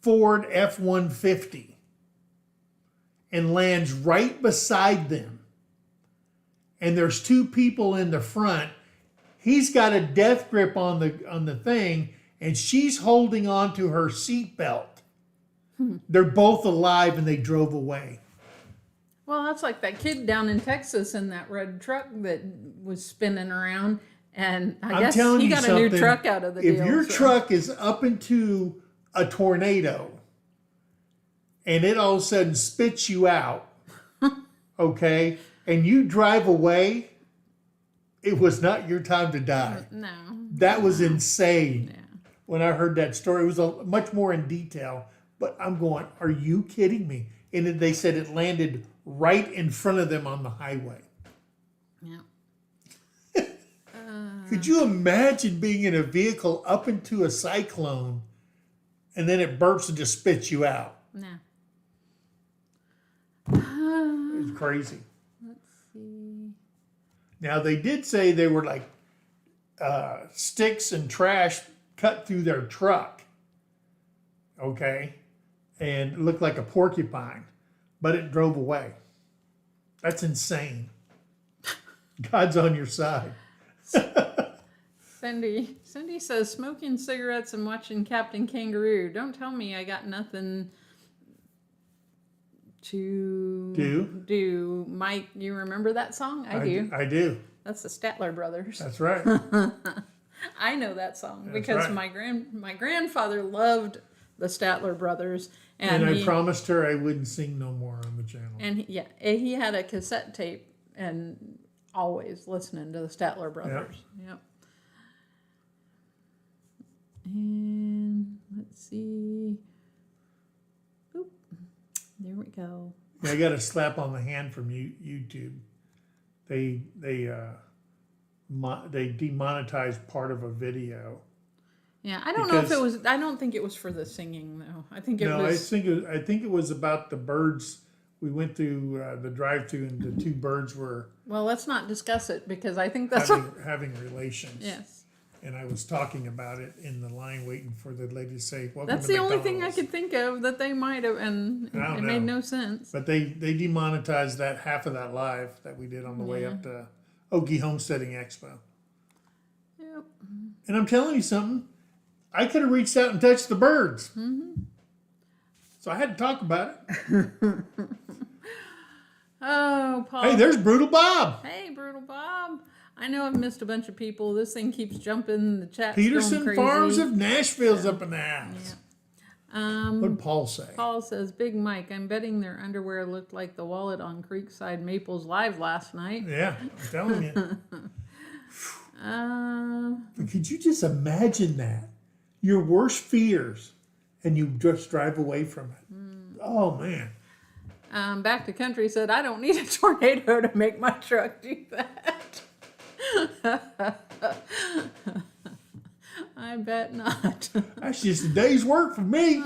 Ford F-150 and lands right beside them. And there's 2 people in the front. He's got a death grip on the thing, and she's holding on to her seatbelt. They're both alive, and they drove away. Well, that's like that kid down in Texas in that red truck that was spinning around, and I guess he got a new truck out of the deal. If your truck is up into a tornado and it all of a sudden spits you out, okay, and you drive away, it was not your time to die. No. That was insane. Yeah. When I heard that story, it was much more in detail, but I'm going, are you kidding me? And then they said it landed right in front of them on the highway. Yeah. Could you imagine being in a vehicle up into a cyclone and then it burps and just spits you out? No. It's crazy. Let's see. Now, they did say they were like sticks and trash cut through their truck, okay? And it looked like a porcupine, but it drove away. That's insane. God's on your side. Cindy says, smoking cigarettes and watching Captain Kangaroo. Don't tell me I got nothing to do. Mike, you remember that song? I do. I do. That's the Statler Brothers. That's right. I know that song That's because right. my grandfather loved the Statler Brothers, and I promised her I wouldn't sing no more on the channel. And he had a cassette tape and always listening to the Statler Brothers. Yep. And let's see. Oop. There we go. Yeah, I got a slap on the hand from YouTube. They demonetized part of a video. Yeah, I don't know if it was. I don't think it was for the singing though. I think it was. I think it was about the birds. We went through the drive-thru, and the 2 birds were. Well, let's not discuss it because I think that's having relations. Yes. And I was talking about it in the line, waiting for the lady to say, "Welcome That's to the only McDonald's." thing I could think of that they might have, and it made no sense. But they demonetized that half of that live that we did on the way up to Okie Homesteading Expo. Yep. And I'm telling you something, I could have reached out and touched the birds. Mm-hmm. So I had to talk about it. Oh, Paul. Hey, there's Brutal Bob. Hey, Brutal Bob. I know I've missed a bunch of people. This thing keeps jumping. The chat's Peterson going crazy. Farms of Nashville's up in the house. Yeah. What did Paul say? Paul says, Big Mike, I'm betting their underwear looked like the wallet on Creekside Maples Live last night. Yeah, I'm telling you. Uh, Could you just imagine that? Your worst fears, and you just drive away from it. Oh, man. Back to Country said, I don't need a tornado to make my truck do that. I bet not. That's just a day's work for me.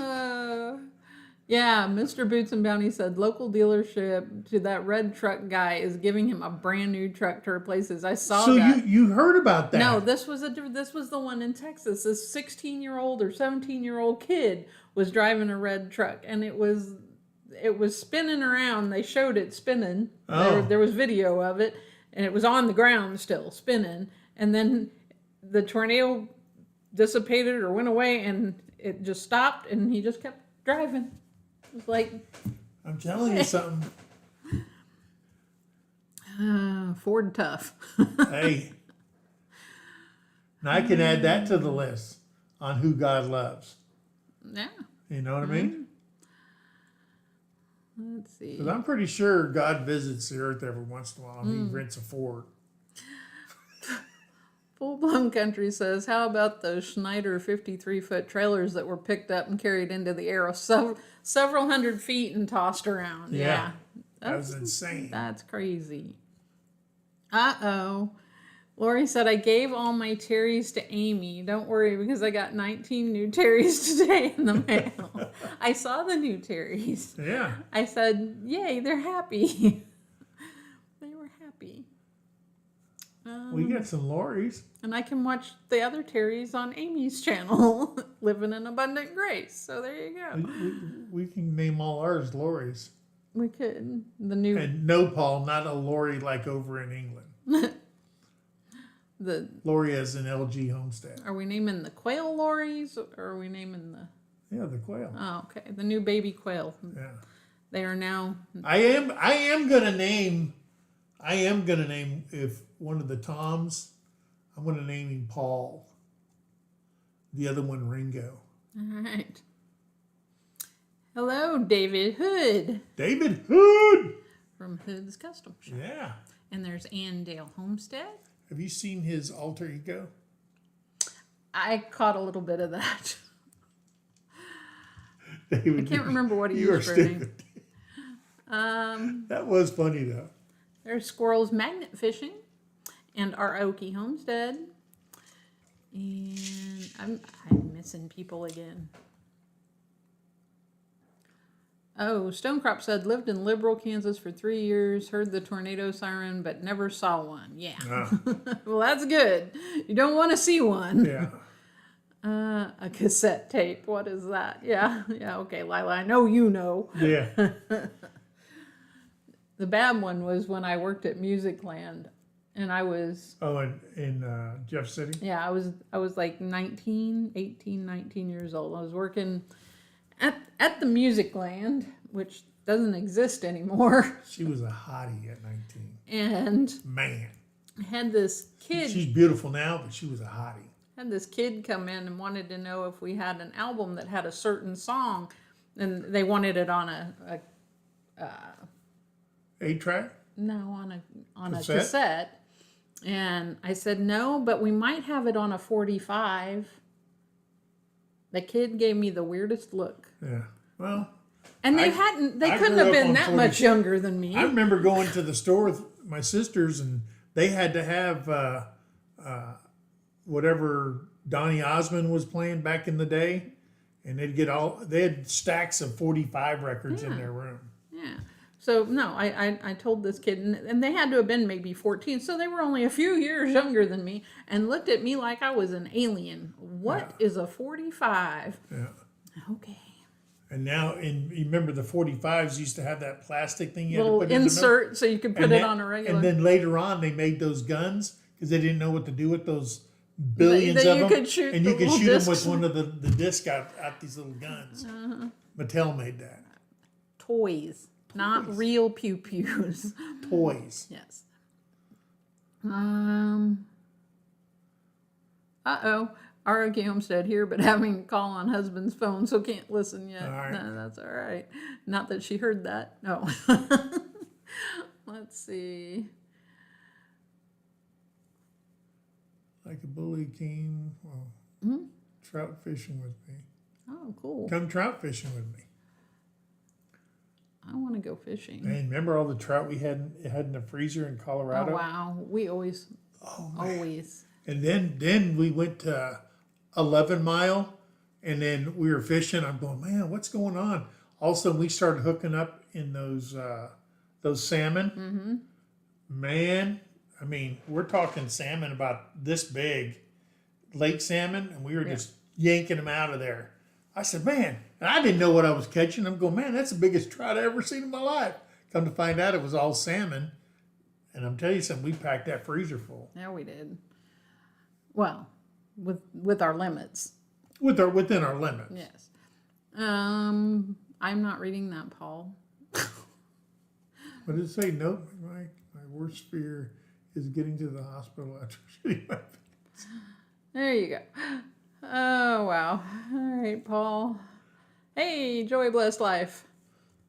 Yeah, Mr. Boots and Bounty said local dealership to that red truck guy is giving him a brand new truck to replace his. I saw So that. you heard about that? No, this was the one in Texas. This 16-year-old or 17-year-old kid was driving a red truck, and it was spinning around. They showed it spinning. Oh. There was video of it, and it was on the ground still spinning. And then the tornado dissipated or went away, and it just stopped, and he just kept driving. It was like, I'm telling you something. Ford tough. Hey. And I can add that to the list on who God loves. Yeah. You know what I mean? Let's see. Because I'm pretty sure God visits the earth every once in a while and he rents a Ford. Full Blown Country says, how about those Schneider 53-foot trailers that were picked up and carried into the air several hundred feet and tossed around? Yeah. That was insane. That's crazy. Uh-oh. Lori said, I gave all my Terries to Amy. Don't worry, because I got 19 new Terries today in the mail. I saw the new Terries. Yeah. I said, yay, they're happy. They were happy. We got some lorries. And I can watch the other Terries on Amy's channel, Living in Abundant Grace. So there you go. We can name all ours lorries. We could. The new... And no, Paul, not a lorry like over in England. Lorry as in LG Homestead. Are we naming the quail lorries, or are we naming the... Yeah, the quail. Oh, okay. The new baby quail. Yeah. They are now... I am gonna name if one of the Toms, I'm gonna name him Paul. The other one Ringo. All right. Hello, David Hood. David Hood! From Hood's Custom Shop. Yeah. And there's Annandale Homestead. Have you seen his alter ego? I caught a little bit of that. David, I can't remember what he you are used for a name. stupid. That was funny though. There's Squirrels Magnet Fishing and our Okie Homestead. And I'm missing people again. Oh, Stonecrop said, lived in Liberal, Kansas for 3 years, heard the tornado siren, but never saw one. Yeah. Well, that's good. You don't want to see one. Yeah. A cassette tape. What is that? Yeah. Yeah. Okay, Lila, I know you know. Yeah. The bad one was when I worked at Musicland, and I was... Oh, in Jeff City? Yeah, I was like 19 years old. I was working at the Musicland, which doesn't exist anymore. She was a hottie at 19. And Man. I had this kid... She's beautiful now, but she was a hottie. Had this kid come in and wanted to know if we had an album that had a certain song, and they wanted it on a 8-track? No, on a cassette. And I said, no, but we might have it on a 45. The kid gave me the weirdest look. Yeah. Well. And they couldn't have been that much younger than me. I remember going to the store with my sisters, and they had to have whatever Donny Osmond was playing back in the day, and they had stacks of 45 records in their room. Yeah. So, no, I told this kid, and they had to have been maybe 14, so they were only a few years younger than me, and looked at me like I was an alien. What is a 45? Yeah. Okay. And now, you remember the 45s used to have that plastic thing you Little had to put insert so you could put it on a regular. And then later on, they made those guns because they didn't know what to do with those billions of them. And you could shoot them with one of the discs out these little guns. Mattel made that. Toys. Not real pew-pews. Toys. Yes. Uh-oh. ROK Homestead here, but having a call on husband's phone, so can't listen yet. All right. No, that's all right. Not that she heard that. No. Let's see. Like a bully came trout fishing with me. Oh, cool. Come trout fishing with me. I want to go fishing. Man, remember all the trout we had in the freezer in Colorado? Oh, wow. We always, always. And then we went to 11 Mile, and then we were fishing. I'm going, man, what's going on? All of a sudden, we started hooking up in those salmon. Mm-hmm. Man, I mean, we're talking salmon about this big, lake salmon, and we were just yanking them out of there. I said, man, and I didn't know what I was catching. I'm going, man, that's the biggest trout I ever seen in my life. Come to find out, it was all salmon. And I'm telling you something, we packed that freezer full. Yeah, we did. Well, with our limits. Within our limits. Yes. I'm not reading that, Paul. What did it say? Nope, my worst fear is getting to the hospital after shooting my face. There you go. Oh, wow. All right, Paul. Hey, Joy Blessed Life.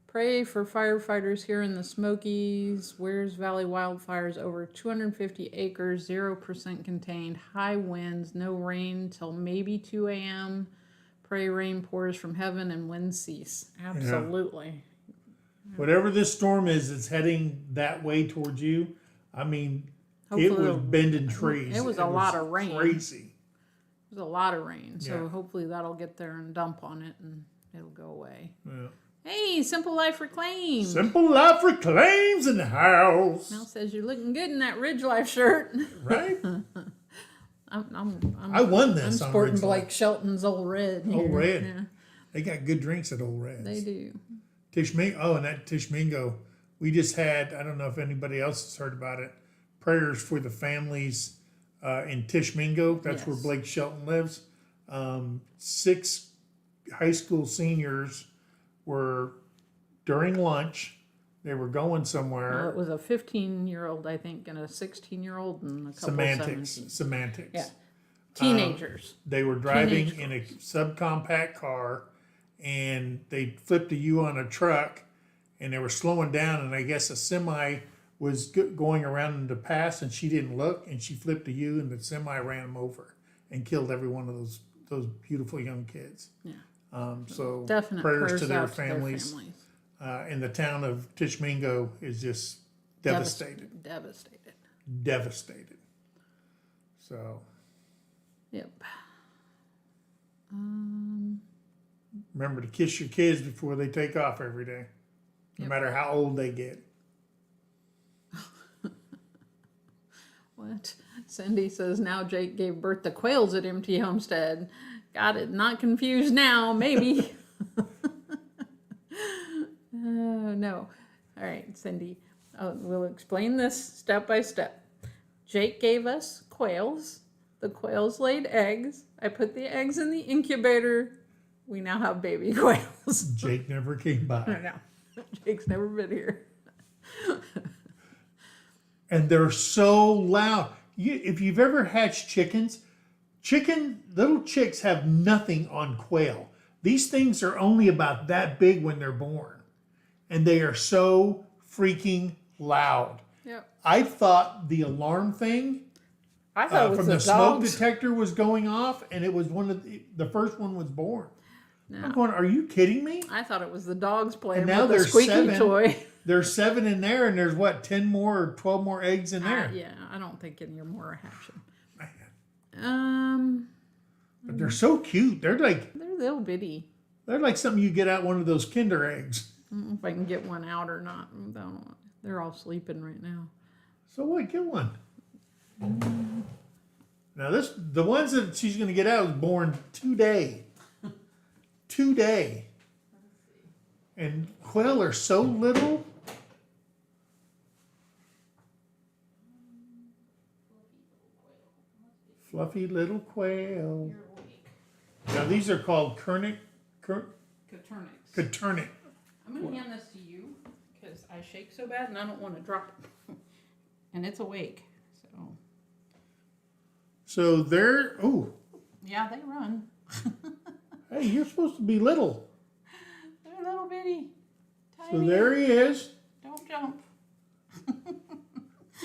Pray for firefighters here in the Smokies. Wears Valley wildfires over 250 acres, 0% contained, high winds, no rain till maybe 2 a.m. Pray rain pours from heaven and winds cease. Absolutely. Yeah. Whatever this storm is, it's heading that way towards you. I mean, it was bending trees. It was a lot of rain. Crazy. It was a lot of rain, so hopefully that'll get there and dump on it and it'll go away. Yeah. Hey, Simple Life Reclaimed. Simple Life Reclaims in the house. Mel says you're looking good in that Ridge Life shirt. Right? I won this. I'm sporting on Blake Shelton's Old Red. Here. Old Red. Yeah, They got good drinks at Old Red's. they do. And that Tishmingo, we just had, I don't know if anybody else has heard about it, prayers for the families in Tishmingo. That's where Blake Shelton lives. 6 high school seniors were, during lunch, they were going somewhere. It was a 15-year-old, I think, and a 16-year-old and a couple Semantics. Yeah, teenagers. They were driving in a subcompact car, and they flipped a U on a truck, and they were slowing down, and I guess a semi was going around in the pass, and she didn't look, and she flipped a U, and the semi ran them over and killed every one of those beautiful young kids. Yeah. So Definite prayers to their out families. And the town of Tishmingo is just devastated. Devastated. So. Yep. Remember to kiss your kids before they take off every day, no matter how old they get. What? Cindy says now Jake gave birth to quails at MT Homestead. Got it. Not confused now. Maybe. No. All right, Cindy. We'll explain this step by step. Jake gave us quails. The quails laid eggs. I put the eggs in the incubator. We now have baby quails. Jake never came by. I know. Jake's never been here. And they're so loud. If you've ever hatched chickens, little chicks have nothing on quail. These things are only about that big when they're born. And they are so freaking loud. Yep. I thought the alarm thing I thought it was from the smoke detector was going off, and it was one of the first one was born. No. I'm going, are you kidding me? I thought it was the dogs playing and now with the squeaky toy. There's 7 in there, and there's 10 more or 12 more eggs in there. Yeah, I don't think any more are hatching. But they're so cute. They're little bitty. They're like something you get out one of those Kinder eggs. I don't know if I can get one out or not. They're all sleeping right now. So what? Get one. Now the ones that she's going to get out was born today. Today. And quail are so little. Fluffy little quail. Now these are called Coturnic. I'm going to hand this to you because I shake so bad and I don't want to drop it. And it's awake. So So they're, oh, Yeah, they run. hey, you're supposed to be little. They're little bitty. So Tiny. there he is. Don't jump. Look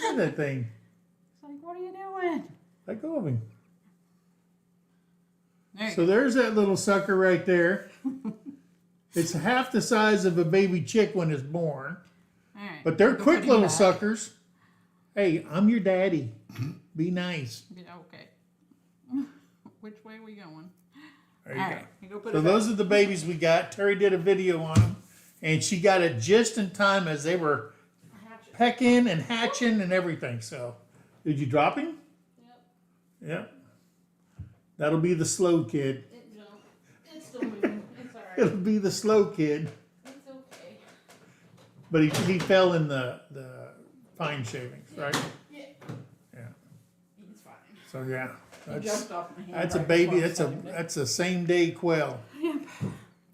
at that thing. It's like, what are you doing? Let go of him. There you So there's that little sucker right there. It's half the size of a baby chick when it's born. All right. But they're Go put quick him little back. suckers. Hey, I'm your daddy. Be nice. Yeah, okay. Which way are we going? There you All go. right. You go put So it those back. are the babies we got. Terry did a video on them. And she got it just in time as they were pecking and hatching and everything. So, did you drop him? Yep. Yep. That'll be the slow kid. It jumped. It's still moving. It's all right. It'll be the slow kid. It's okay. But he fell in the fine shavings, right? Yeah. Yeah. He's fine. So yeah, He jumped off my hand. that's a right baby. before I started it. That's a same day quail. Yep.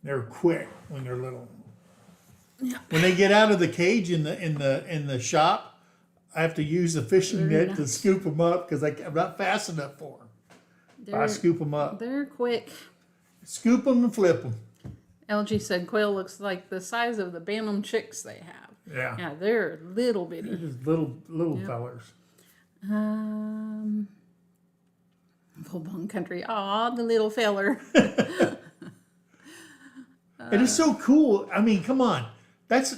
They're quick when they're little. Yeah. When they get out of the cage in the shop, I have to use a fishing Very net to nice. scoop them up because I'm not fast enough for them. I scoop them up, They're quick. scoop them and flip them. LG said quail looks like the size of the bantam chicks they have. Yeah, Yeah, they're little they're bitty. just little Yep. fellers. Full bone country. Aw, the little feller. It is so cool. I mean, come on. That's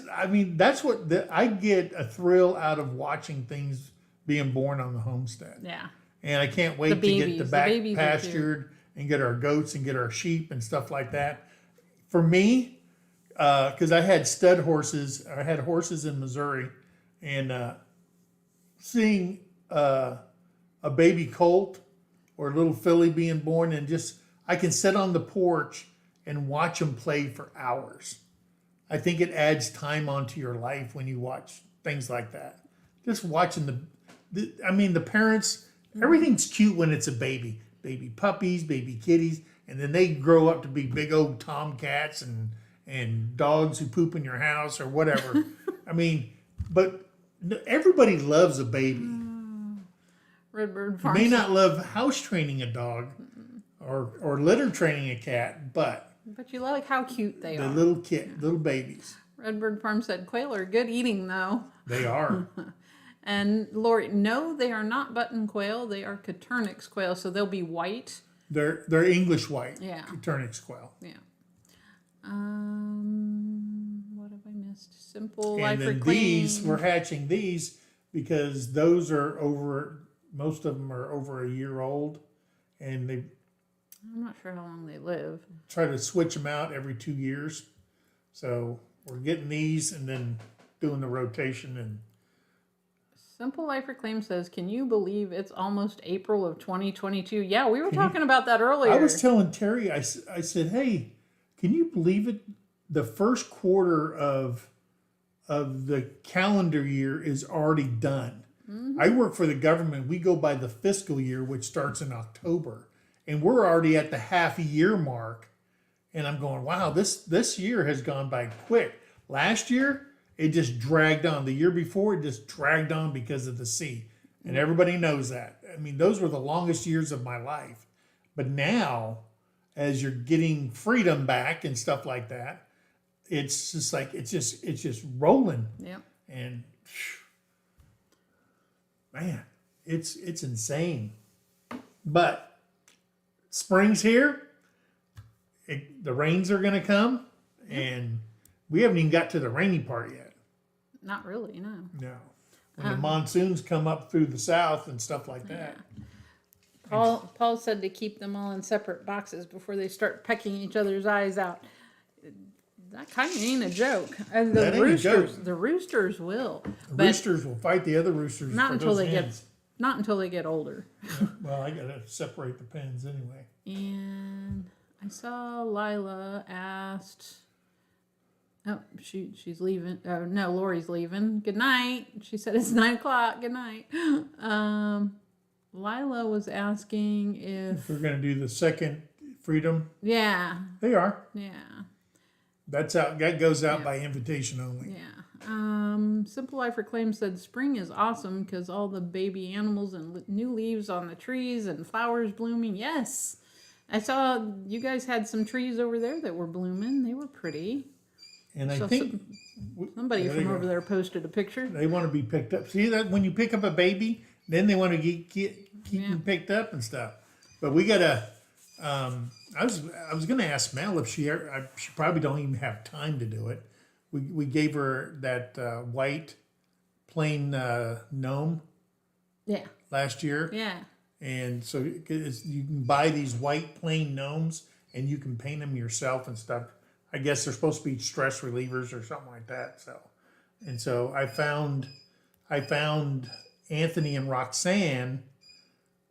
what I get a thrill out of watching things being born on the homestead. Yeah. And I can't wait The to get babies. the The back babies are cute. pastured and get our goats and get our sheep and stuff like that. For me, because I had stud horses, I had horses in Missouri, and seeing a baby colt or a little filly being born, and just I can sit on the porch and watch them play for hours. I think it adds time onto your life when you watch things like that. Just watching the parents, everything's cute when it's a baby. Baby puppies, baby kitties, and then they grow up to be big old tomcats and dogs who poop in your house or whatever. I mean, but everybody loves a baby. Redbird You Farm. may not love house training a dog or litter training a cat, but But you like how cute they the are. little babies, Redbird Farm said quail are good eating though. they are. And Lori, no, they are not button quail. They are Caturnix quail, so they'll be white. They're English white. Yeah. Turnix quail. Yeah. What have I missed? Simple And life then reclaim. these, we're hatching these because those are most of them are over a year old, and they I'm not sure how long they live. try to switch them out every 2 years. So we're getting these and then doing the rotation. And Simple Life Reclaim says, can you believe it's almost April of 2022? Yeah, we were talking about that earlier. I was telling Terry, I said, hey, can you believe it? The first quarter of the calendar year is already done. I work for the government. We go by the fiscal year, which starts in October. And we're already at the half a year mark. And I'm going, wow, this year has gone by quick. Last year, it just dragged on. The year before, it just dragged on because of the sea. And everybody knows that. I mean, those were the longest years of my life. But now, as you're getting freedom back and stuff like that, it's just like, it's just rolling. Yep. And man, it's insane. But spring's here. The rains are going to come, and we haven't even got to the rainy part yet. Not really, no. No. When the monsoons come up through the south and stuff like that. Paul said to keep them all in separate boxes before they start pecking each other's eyes out. That kind of ain't a joke. And That ain't a joke. the roosters will. The But roosters will fight the other roosters not for until those they hens. not until they get older. Well, I got to separate the pens anyway. And I saw Lila asked. Oh, she's leaving. Oh no, Lori's leaving. Good night. She said it's 9:00. Good night. Lila was asking if We're going to do the second freedom. yeah, They are. yeah, That goes out Yeah. by invitation only. yeah. Simple Life Reclaimed said spring is awesome because all the baby animals and new leaves on the trees and flowers blooming. Yes, I saw you guys had some trees over there that were blooming. They were pretty. And I So think somebody there you from go. over there posted a picture. They want to be picked up. See that when you pick up a baby, then they want to keep them picked up and stuff. But we gotta. I was gonna ask Mel if she probably don't even have time to do it. We gave her that white plain gnome Yeah, last year, yeah. and so you can buy these white plain gnomes and you can paint them yourself and stuff. I guess they're supposed to be stress relievers or something like that. So I found Anthony and Roxanne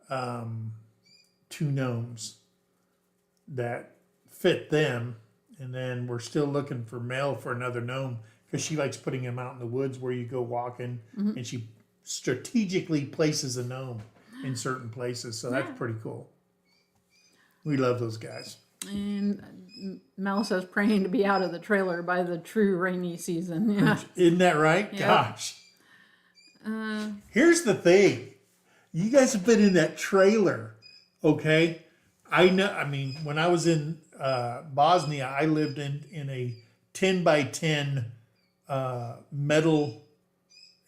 2 gnomes that fit them, and then we're still looking for Mel for another gnome because she likes putting them out in the woods where you go walking, and she strategically places a gnome in certain places. So that's pretty cool. We love those guys. And Mel says praying to be out of the trailer by the true rainy season. Yeah. Isn't that right? Yep. Gosh. Here's the thing. You guys have been in that trailer, okay? I know. I mean, when I was in Bosnia, I lived in a 10 by 10 metal.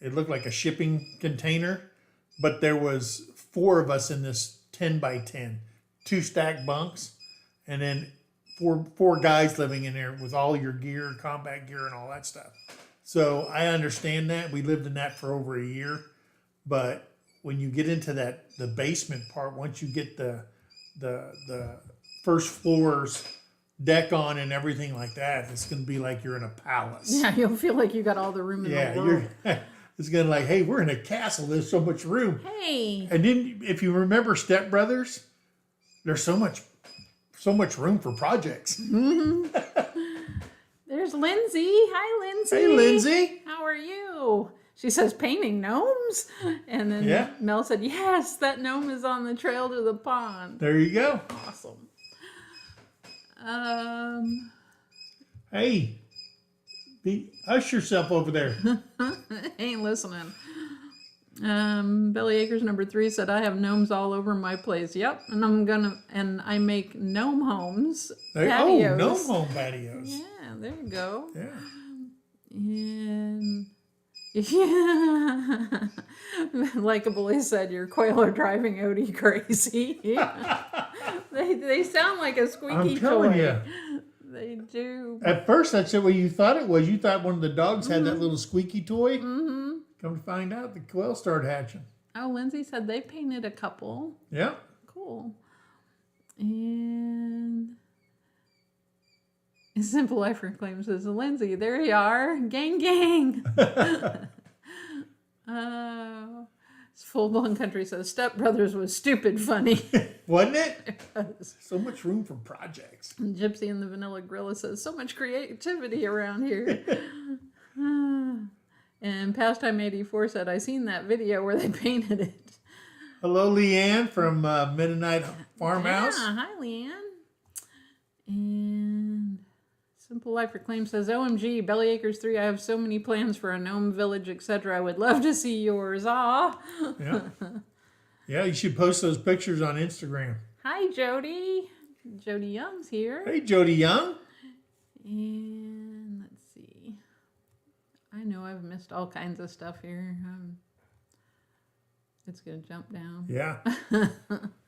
It looked like a shipping container, but there was 4 of us in this 10 by 10, 2 stacked bunks, and then four guys living in there with all your gear, combat gear, and all that stuff. So I understand that. We lived in that for over a year, but when you get into the basement part, once you get the first floor's deck on and everything like that, it's going to be like you're in a palace. Yeah, you'll feel like you got all the room in the world. It's going to like, hey, we're in a castle. There's so much room. Hey. And then if you remember Step Brothers, there's so much room for projects. There's Lindsay. Hi, Lindsay. Hey, Lindsay. How are you? She says painting gnomes. And then Mel said, yes, that gnome is on the trail to the pond. There you go. Awesome. Hey, hush yourself over there. Ain't listening. Belly Acres number 3 said, I have gnomes all over my place. Yep. And I make gnome homes. Patios. Oh, gnome home patios. Yeah, there you go. Yeah. And yeah, Likeably said, your quail are driving Odie crazy. they sound like a squeaky I'm telling toy. you. They do. At first, I said, well, you thought it was. You thought one of the dogs had that little squeaky toy. Mm-hmm. Come to find out, the quail started hatching. Oh, Lindsay said they painted a couple. Yeah. Cool. And Simple Life Reclaimed says, Lindsay, there you are. Gang, gang. Full Blown Country says, Step Brothers was stupid funny. Wasn't it? It was. So much room for projects. And Gypsy and the Vanilla Gorilla says, so much creativity around here. And Pastime 84 said, I seen that video where they painted it. Hello, Leanne from Mennonite Farmhouse. Yeah, hi, Leanne. And Simple Life Reclaimed says, OMG, Belly Acres 3, I have so many plans for a gnome village, etc. I would love to see yours. Ah. Yeah. Yeah, you should post those pictures on Instagram. Hi, Jody. Jody Young's here. Hey, Jody Young. And let's see. I know I've missed all kinds of stuff here. It's going to jump down. Yeah.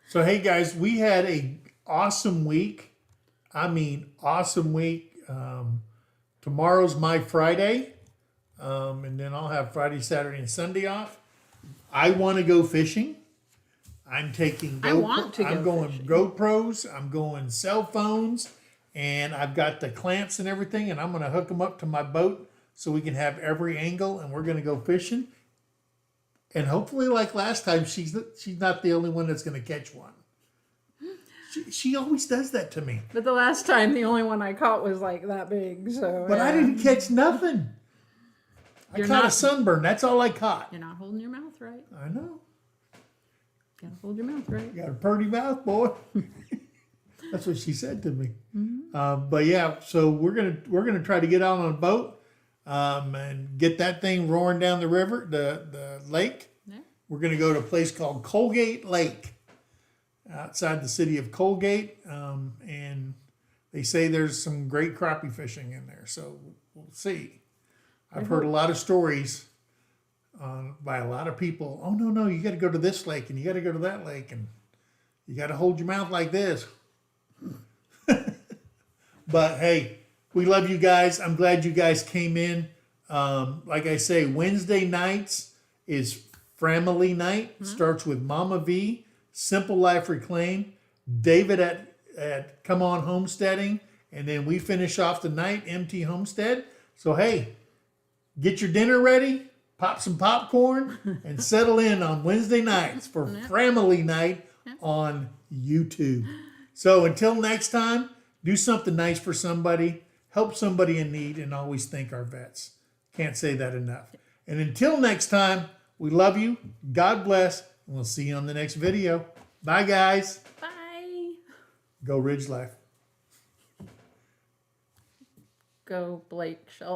So, hey, guys, we had a awesome week. I mean, awesome week. Tomorrow's my Friday. And then I'll have Friday, Saturday, and Sunday off. I want to go fishing. I'm taking I want to go I'm going fishing. GoPros. I'm going cell phones. And I've got the clamps and everything. And I'm going to hook them up to my boat so we can have every angle. And we're going to go fishing. And hopefully, like last time, she's not the only one that's going to catch one. She always does that to me. But the last time, the only one I caught was like that big. So. But I didn't catch nothing. I caught a sunburn. That's all I caught. You're not holding your mouth right. I know. Gotta hold your mouth right. You got a purty mouth, boy. That's what she said to me. Mm-hmm. But yeah, so we're gonna try to get out on a boat. and get that thing roaring down the river, the lake. Yeah. We're going to go to a place called Colgate Lake outside the city of Colgate. And they say there's some great crappie fishing in there. So we'll see. I've heard a lot of stories by a lot of people. Oh, no, you got to go to this lake and you got to go to that lake and you got to hold your mouth like this. But hey, we love you guys. I'm glad you guys came in. Like I say, Wednesday nights is family night. Starts with Mama V, Simple Life Reclaim, David at Come On Homesteading, and then we finish off the night, MT Homestead. So hey, get your dinner ready, pop some popcorn, and settle in on Wednesday nights for family night on YouTube. So until next time, do something nice for somebody, help somebody in need, and always thank our vets. Can't say that enough. And until next time, we love you. God bless. And we'll see you on the next video. Bye, guys. Bye. Go Ridge Life. Go Blake Shelton.